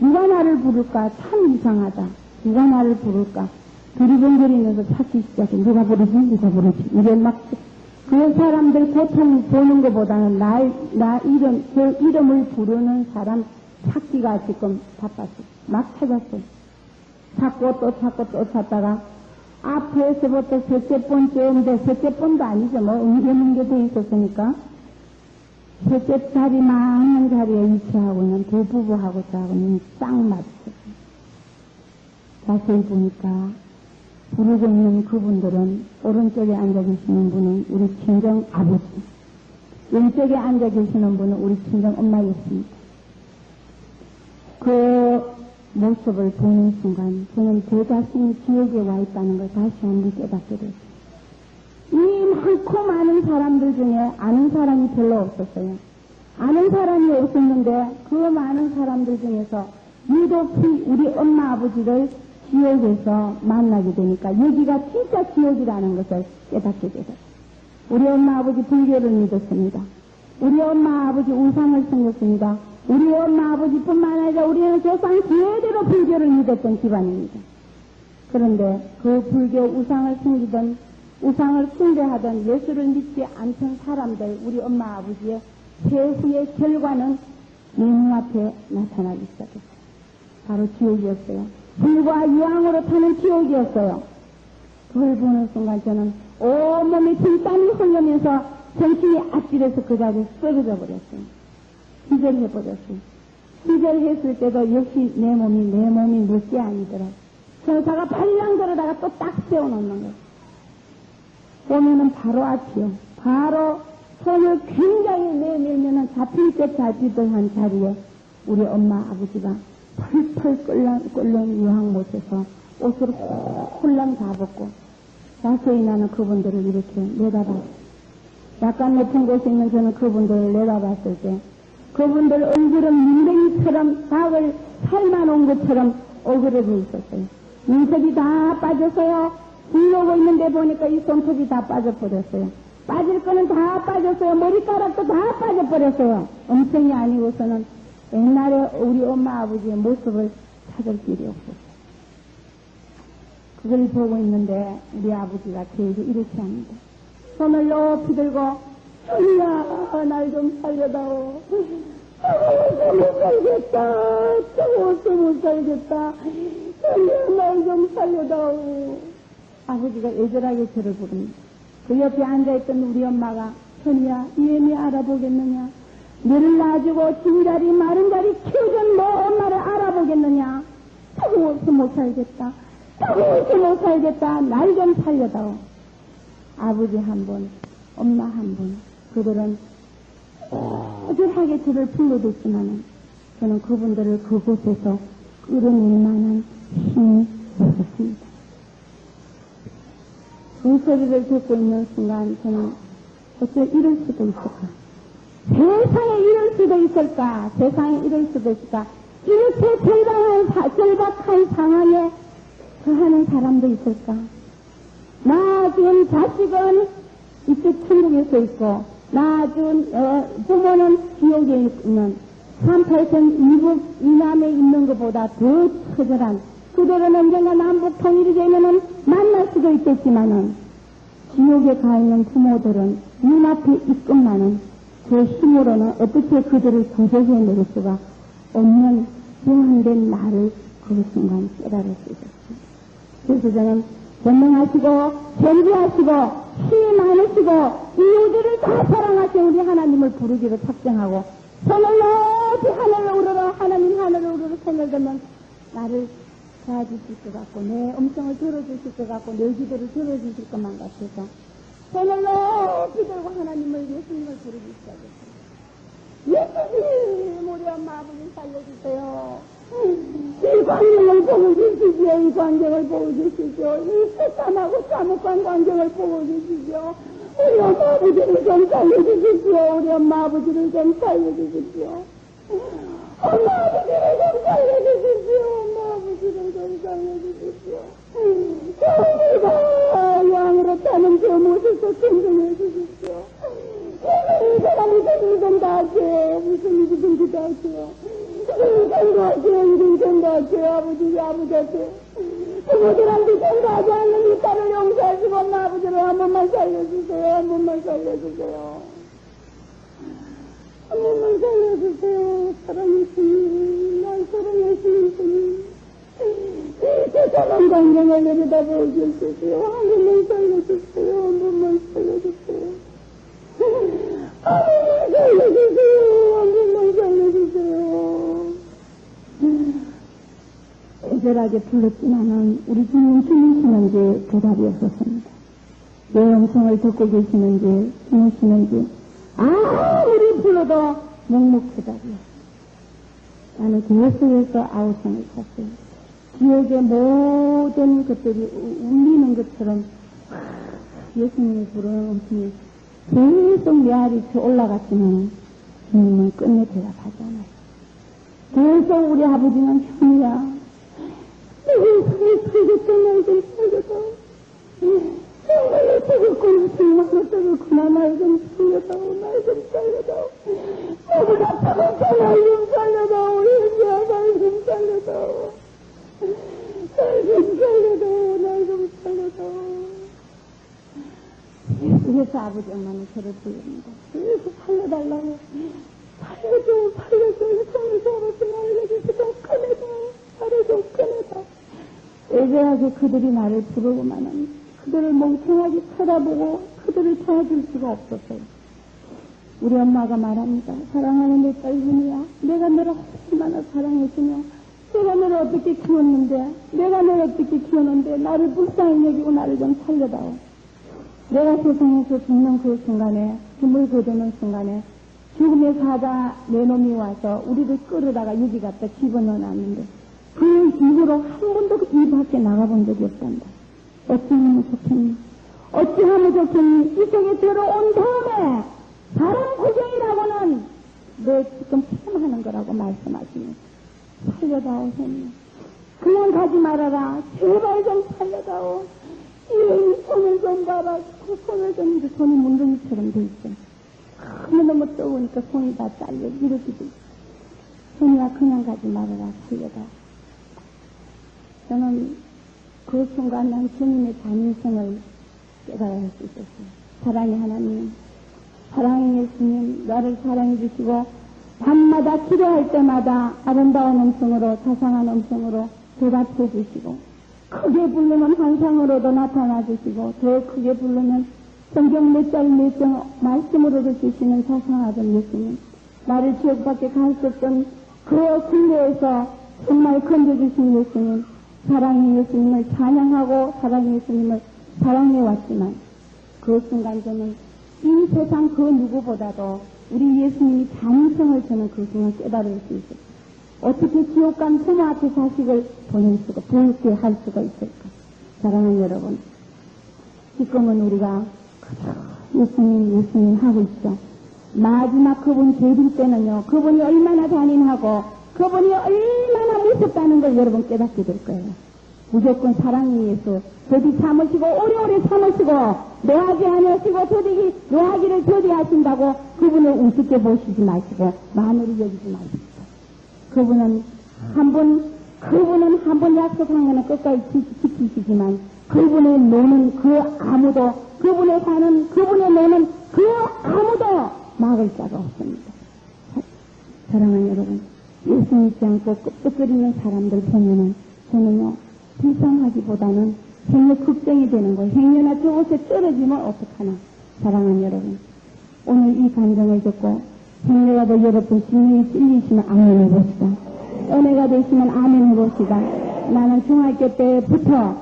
누가 나를 부를까 참 이상하다. 누가 나를 부를까 두리번거리면서 찾기 시작해. 누가 부르지 이게 막 그 사람들 고통 보는 것보다는 그 이름을 부르는 사람 찾기가 지금 바빴어. 막 찾았어. 찾고 또 찾다가 앞에서부터 셋째 번째인데 셋째 번도 아니죠. 뭐 옮겨놓은 돼 있었으니까 셋째 자리 많은 자리에 위치하고 있는 두 부부하고 저하고는 딱 맞췄어요. 자세히 보니까 부르고 있는 그분들은 오른쪽에 앉아 계시는 분은 우리 친정 아버지, 왼쪽에 앉아 계시는 분은 우리 친정 엄마였습니다. 그 모습을 보는 순간 저는 제 자신이 지옥에 와 있다는 걸 다시 한번 깨닫게 됐어요. 이 많고 많은 사람들 중에 아는 사람이 별로 없었어요. 아는 사람이 없었는데 그 많은 사람들 중에서 유독 우리 엄마 아버지를 지옥에서 만나게 되니까 여기가 진짜 지옥이라는 것을 깨닫게 되었어요. 우리 엄마 아버지 불교를 믿었습니다. 우리 엄마 아버지 우상을 섬겼습니다. 우리 엄마 아버지뿐만 아니라 우리는 조상 제대로 불교를 믿었던 집안입니다. 그런데 그 불교 우상을 섬기던 우상을 숭배하던 예수를 믿지 않던 사람들 우리 엄마 아버지의 최후의 결과는 내 눈앞에 나타나기 시작했어요. 바로 지옥이었어요. 불과 유황으로 타는 지옥이었어요. 그걸 보는 순간 저는 온몸이 진땀이 흘러면서 정신이 아찔해서 그 자리에 쓰러져 버렸어요. 기절해버렸어요. 기절했을 때도 역시 내 몸이 물게 아니더라. 천사가 발랑 들어다가 또 딱 세워놓는 거예요. 보면은 바로 앞이요. 바로 손을 굉장히 내밀면은 잡힐 듯 잡히듯한 자리에 우리 엄마 아버지가 펄펄 끓는 유황못에서 옷을 홀랑 다 벗고 자세히 나는 그분들을 이렇게 내다봤어요. 약간 높은 곳에 있는 저는 그분들을 내다봤을 때 그분들 얼굴은 민댕이처럼 닭을 삶아놓은 것처럼 얼굴에 있었어요. 눈썹이 다 빠져서요. 이러고 있는데 보니까 이 손톱이 다 빠져버렸어요. 빠질 거는 다 빠졌어요. 머리카락도 다 빠져버렸어요. 엄청이 아니고서는 옛날에 우리 엄마 아버지의 모습을 찾을 길이 없었어요. 그걸 보고 있는데 우리 아버지가 저에게 이렇게 합니다. 손을 높이 들고 언니야 날 좀 살려다오. 못 살겠다. 저것도 못 살겠다. 언니야 날 좀 살려다오. 아버지가 애절하게 저를 부릅니다. 그 옆에 앉아있던 우리 엄마가 현이야 니네 알아보겠느냐. 너를 놔주고 진자리 마른자리 키우던 너 엄마를 알아보겠느냐. 저것도 못 살겠다. 저것도 못 살겠다. 날 좀 살려다오. 아버지 한 분, 엄마 한 분, 그들은 어질하게 저를 불러뒀지만은 저는 그분들을 그곳에서 끌어낼 만한 힘이 없었습니다. 그 소리를 듣고 있는 순간 저는 어째 이럴 수도 있을까? 세상에 이럴 수도 있을까? 세상에 이럴 수도 있을까? 이렇게 절박한 상황에 처하는 사람도 있을까? 나 지금 자식은 이쪽 천국에서 있고 나 지금 부모는 지옥에 있는 38선 이북 이남에 있는 것보다 더 처절한 그들은 언젠가 남북 통일이 되면은 만날 수도 있겠지만은 지옥에 가 있는 부모들은 눈앞에 있건만은 그 힘으로는 어떻게 그들을 구조해낼 수가 없는 영한된 나를 그 순간 깨달을 수 있었습니다. 그래서 저는 전능하시고 존귀하시고 힘이 많으시고 이 우주를 다 사랑하신 우리 하나님을 부르기로 작정하고 손을 높이 하늘로 우러러 하나님 하늘로 우러러 손을 들면 나를 도와주실 것 같고 내 음성을 들어주실 것 같고 내 기도를 들어주실 것만 같아서 손을 높이 들고 하나님을 예수님을 부르기 시작했어요. 예수님 우리 엄마 아버지 살려주세요. 이 광경을 보고 계시죠. 이 광경을 보고 계시죠. 이 새까맣고 까뭇한 광경을 보고 계시죠. 우리 엄마 아버지를 좀 살려주십시오. 우리 엄마 아버지를 좀 살려주십시오. 엄마 아버지를 좀 살려주십시오. 엄마 아버지를 좀 살려주십시오. 정리가 양으로 타는 저 모습도 존중해 주십시오. 이 사람이 무슨 다 하세요. 무슨 다 하세요. 무슨 다 하세요. 아버지한테. 부모들한테 전도하지 않는 이 딸을 용서하시고 엄마 아버지를 한 번만 살려주세요. 한 번만 살려주세요. 한 번만 살려주세요. 사랑해주님, 날 사랑해주님. 이 세상한 광경을 내려다 보여주세요. 한 번만 살려주세요. 한 번만 살려주세요. 한 번만 살려주세요. 한 번만 살려주세요. 애절하게 불렀지만은 우리 주님 주무시는지 대답이 없었습니다. 내 음성을 듣고 계시는지 주무시는지 아무리 불러도 묵묵대답이요. 나는 계속해서 아우성을 탔어요. 지옥의 모든 것들이 울리는 것처럼 예수님을 부르는 음성이 계속 내 아래에 올라갔지만 주님은 끝내 대답하지 않았어요. 계속 우리 아버지는 형이야. 세상에 살겠다 날 좀 살려다오. 정말로 죽었구나 정말로 죽었구나 날 좀 살려다오. 날 좀 살려다오. 너보다 죽었다 날 좀 살려다오. 예수야 날 좀 살려다오. 날 좀 살려다오. 날 좀 살려다오. 그래서 아버지 엄마는 저를 부릅니다. 그래서 살려달라고. 살려줘. 이 손을 잡아서 나를 여기서 좀 꺼내줘. 나를 좀 꺼내줘. 애절하게 그들이 나를 부르고만은 그들을 멍청하게 쳐다보고 그들을 도와줄 수가 없었어요. 우리 엄마가 말합니다. 사랑하는 내 딸 현이야, 내가 너를 얼마나 사랑했으며 내가 너를 어떻게 키웠는데, 내가 너를 어떻게 키웠는데 나를 불쌍히 여기고 나를 좀 살려다오. 내가 세상에서 죽는 그 순간에, 숨을 거두는 순간에 죽음의 사자 내 놈이 와서 우리를 끌어다가 여기 갖다 집어넣어 놨는데 그 이후로 한 번도 이 밖에 나가본 적이 없단다. 어찌하면 좋겠니? 어찌하면 좋겠니? 이 속에 들어온 다음에 사람 구경이라고는 너 지금 체험하는 거라고 말씀하시면 살려다오. 손님, 그냥 가지 말아라. 제발 좀 살려다오. 이 손을 좀 봐라. 그 손을 좀, 이제 손이 문둥이처럼 돼 있어. 너무 뜨거우니까 손이 다 잘려 이렇게 돼 있어. 손이야, 그냥 가지 말아라. 살려다오. 저는 그 순간 난 주님의 단위성을 깨달을 수 있었어요. 사랑의 하나님, 사랑의 예수님, 나를 사랑해 주시고 밤마다 기도할 때마다 아름다운 음성으로, 자상한 음성으로 대답해 주시고, 크게 부르는 환상으로도 나타나 주시고, 더 크게 부르는 성경 몇 절 몇 절 말씀으로도 주시는 자상하던 예수님, 나를 지옥 밖에 갈 수 없던 그 굴레에서 정말 건져주신 예수님, 사랑의 예수님을 찬양하고 사랑의 예수님을 사랑해 왔지만 그 순간 저는 이 세상 그 누구보다도 우리 예수님이 단성을 저는 그 순간 깨달을 수 있었어요. 어떻게 지옥 간 부모 앞에 자식을 보낼 수가, 보게 할 수가 있을까? 사랑하는 여러분, 지금은 우리가 예수님 하고 있죠. 마지막 그분 재림 때는요, 그분이 얼마나 잔인하고 그분이 얼마나 무섭다는 걸 여러분 깨닫게 될 거예요. 무조건 사랑의 예수, 더디 참으시고 오래오래 참으시고 노하지 아니하시고 더디 노하기를 더디하신다고 그분을 우습게 보시지 마시고 만으로 여기지 마십시오. 그분은 한 번 약속한 거는 끝까지 지키시지만 그분의 노는 그 아무도, 그분의 사는, 그분의 노는 그 아무도 막을 자가 없습니다. 사랑하는 여러분, 예수 믿지 않고 끄떡거리는 사람들 보면은 저는요, 불쌍하기보다는 행여 걱정이 되는 거예요. 행여나 저곳에 떨어지면 어떡하나. 사랑하는 여러분, 오늘 이 감정을 듣고 행여라도 여러분 심령이 찔리시면 아멘 해봅시다. 은혜가 되시면 아멘 해봅시다. 나는 중학교 때부터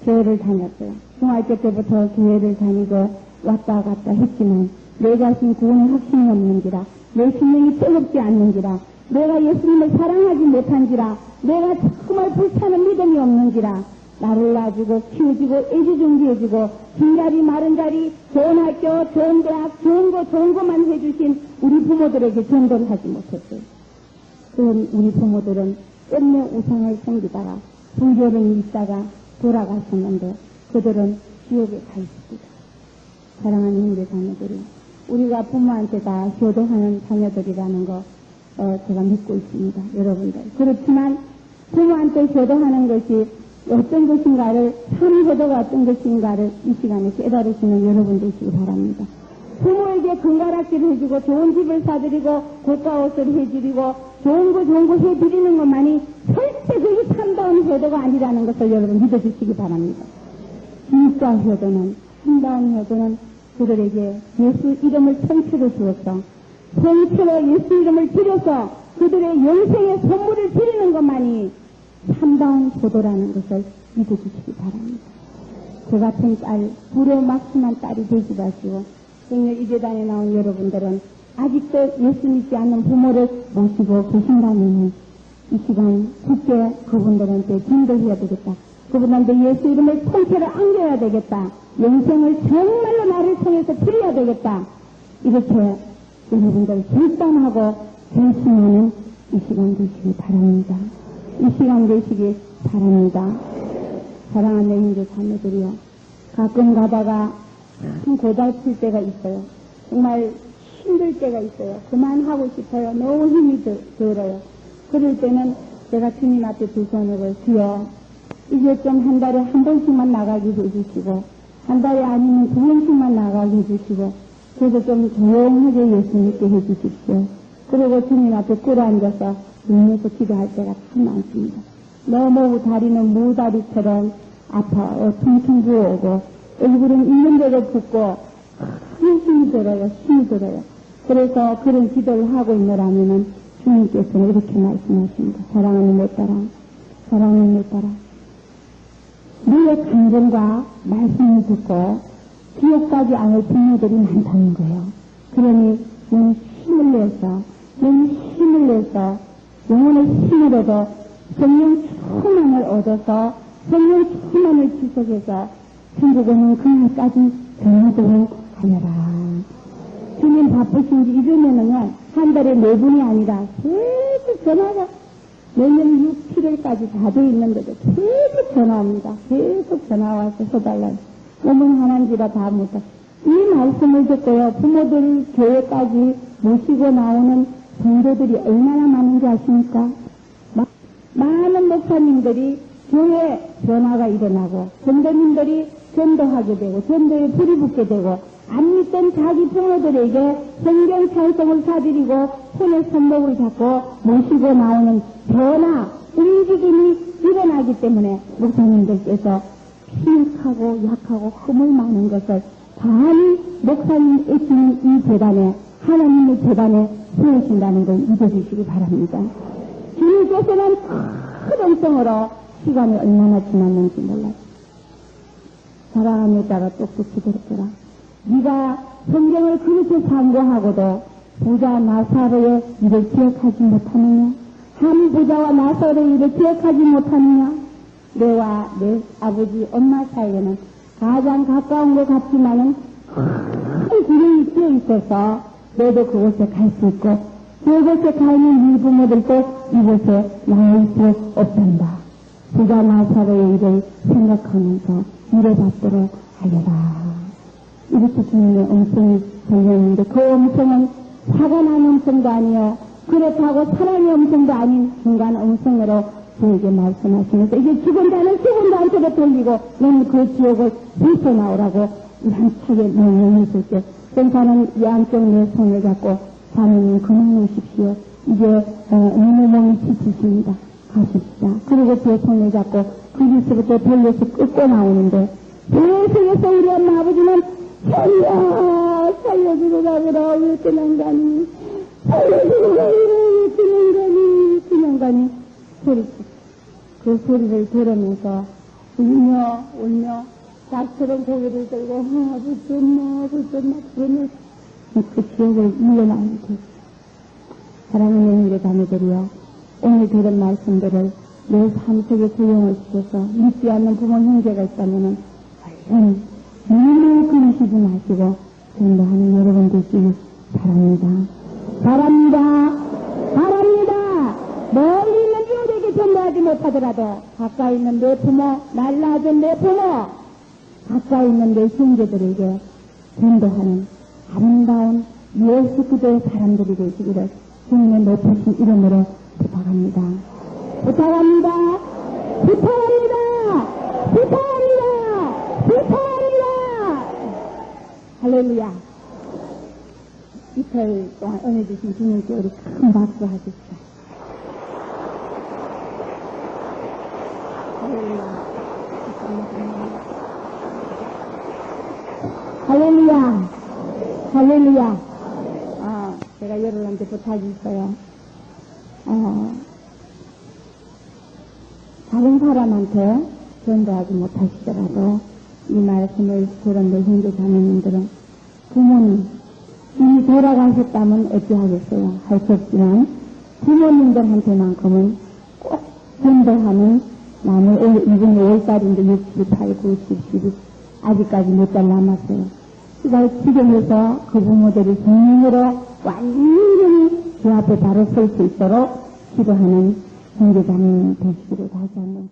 교회를 다녔어요. 중학교 때부터 교회를 다니고 왔다 갔다 했지만 내 자신 구원의 확신이 없는지라, 내 심령이 뜨겁지 않는지라, 내가 예수님을 사랑하지 못한지라, 내가 정말 불타는 믿음이 없는지라, 나를 낳아주고 키워주고 애지중지해주고 긴 자리 마른 자리 좋은 학교 좋은 대학 좋은 거만 해주신 우리 부모들에게 전도를 하지 못했어요. 그런 우리 부모들은 끝내 우상을 섬기다가 불교를 믿다가 돌아가셨는데 그들은 지옥에 가 있습니다. 사랑하는 우리 자녀들이, 우리가 부모한테 다 효도하는 자녀들이라는 거 제가 믿고 있습니다. 여러분들. 그렇지만 부모한테 효도하는 것이 어떤 것인가를, 참 효도가 어떤 것인가를 이 시간에 깨달으시는 여러분 되시기 바랍니다. 부모에게 금가락지를 해주고 좋은 집을 사드리고 고가 옷을 해드리고 좋은 거 해드리는 것만이 절대 그게 참다운 효도가 아니라는 것을 여러분 믿어주시기 바랍니다. 진짜 효도는, 참다운 효도는 그들에게 예수 이름을 통째로 주어서 통째로 예수 이름을 드려서 그들의 영생의 선물을 드리는 것만이 참다운 효도라는 것을 믿어주시기 바랍니다. 저 같은 딸, 불효막심한 딸이 되지 마시고 정말 이 재단에 나온 여러분들은 아직도 예수 믿지 않는 부모를 모시고 계신다면 이 시간 굳게 그분들한테 진도해야 되겠다. 그분한테 예수 이름을 통째로 안겨야 되겠다. 영생을 정말로 나를 통해서 드려야 되겠다. 이렇게 여러분들 결단하고 결심하는 이 시간 되시기 바랍니다. 이 시간 되시기 바랍니다. 사랑하는 형제 자매들이요, 가끔 가다가 참 고달플 때가 있어요. 정말 힘들 때가 있어요. 그만하고 싶어요. 너무 힘이 들어요. 그럴 때는 제가 주님 앞에 두 손으로, 주여 이제 좀 한 달에 한 번씩만 나가게 해주시고 한 달에 아니면 두 번씩만 나가게 해주시고 그래서 좀 조용하게 예수 믿게 해주십시오. 그리고 주님 앞에 끌어앉아서 울면서 기도할 때가 참 많습니다. 너무 다리는 무다리처럼 아파, 퉁퉁 부어오고 얼굴은 있는 대로 붓고 힘이 들어요. 힘이 들어요. 그래서 그런 기도를 하고 있노라면은 주님께서는 이렇게 말씀하십니다. 사랑하는 내 딸아, 사랑하는 내 딸아, 너의 간증과 말씀을 듣고 지옥 가지 않을 부모들이 많다는 거예요. 그러니 너는 힘을 내서 영혼의 힘을 얻어 성령 충만을 얻어서 성령 충만을 지속해서 천국에 있는 그날까지 전하도록 하여라. 주님 바쁘신지 이러면은요, 한 달에 4분이 아니라 계속 전화가 내년 6, 7월까지 다 돼 있는데도 계속 전화 옵니다. 계속 전화 와서 해달라고. 몸은 하나인지라 다 못하. 이 말씀을 듣고요, 부모들 교회까지 모시고 나오는 성도들이 얼마나 많은지 아십니까? 많은 목사님들이 교회 변화가 일어나고, 전도님들이 전도하게 되고, 전도에 불이 붙게 되고, 안 믿던 자기 부모들에게 성경 찬송을 사드리고, 손에 손목을 잡고 모시고 나오는 변화, 움직임이 일어나기 때문에 목사님들께서 피력하고 약하고 흠을 많은 것을 감히 목사님 애쓰는 이 재단에, 하나님의 재단에 세우신다는 걸 잊어주시기 바랍니다. 주님께서는 큰 음성으로 시간이 얼마나 지났는지 몰라요. 사랑하는 따라 똑똑히 들었더라. 네가 성경을 그렇게 참고하고도 부자 나사로의 일을 기억하지 못하느냐? 한 부자와 나사로의 일을 기억하지 못하느냐? 내와 내 아버지 엄마 사이에는 가장 가까운 것 같지만은 큰 길이 끼어 있어서 너도 그곳에 갈 수 있고 그곳에 가 있는 네 부모들도 이곳에 나올 수 없단다. 부자 나사로의 일을 생각하면서 일해받도록 하여라. 이렇게 주님의 음성이 들렸는데 그 음성은 화가 난 음성도 아니요, 그렇다고 사랑의 음성도 아닌 중간 음성으로 저에게 말씀하시면서 이제 죽은 자는 죽은 자한테로 돌리고 너는 그 지옥을 벗어나오라고 한차게 명령했을 때 선사는 이 안쪽 내 손을 잡고 자매님 그만 오십시오. 이제 너무 몸이 지치십니다. 가십시다. 그리고 제 손을 잡고 그리스부터 돌려서 끌고 나오는데 계속해서 우리 엄마 아버지는 살려주고 가거라. 왜 그냥 가니? 살려주고 가거라. 왜 그냥 가니? 그냥 가니? 그 소리를 들으면서 울며 닭처럼 고개를 들고 아버지 엄마 그러면 그 지옥을 밀려나는 거죠. 사랑하는 우리 자매들이요, 오늘 들은 말씀들을 내 삶 속에 적용을 시켜서 믿지 않는 부모 형제가 있다면은 얼른 너무 끊으시지 마시고 전도하는 여러분 되시기 바랍니다. 멀리 있는 이웃에게 전도하지 못하더라도 가까이 있는 내 부모, 날 낳아준 내 부모, 가까이 있는 내 형제들에게 전도하는 아름다운 예수 그리스도의 사람들이 되시기를 주님의 높으신 이름으로 부탁합니다. 할렐루야. 이틀 동안 은혜 주신 주님께 우리 큰 박수 하십시오. 할렐루야. 제가 여러분한테 부탁이 있어요. 다른 사람한테 전도하지 못하시더라도 이 말씀을 들은 내 형제 자매님들은 부모님, 이미 돌아가셨다면 어찌하겠어요. 할 수 없지만 부모님들한테만큼은 꼭 전도하는 나는 이번 5월달인데 6, 7, 8, 9, 10, 11 아직까지 몇 달 남았어요. 그걸 지경해서 그 부모들이 성령으로 완전히 그 앞에 바로 설 수 있도록 기도하는 형제 자매님 되시기를 다시 한번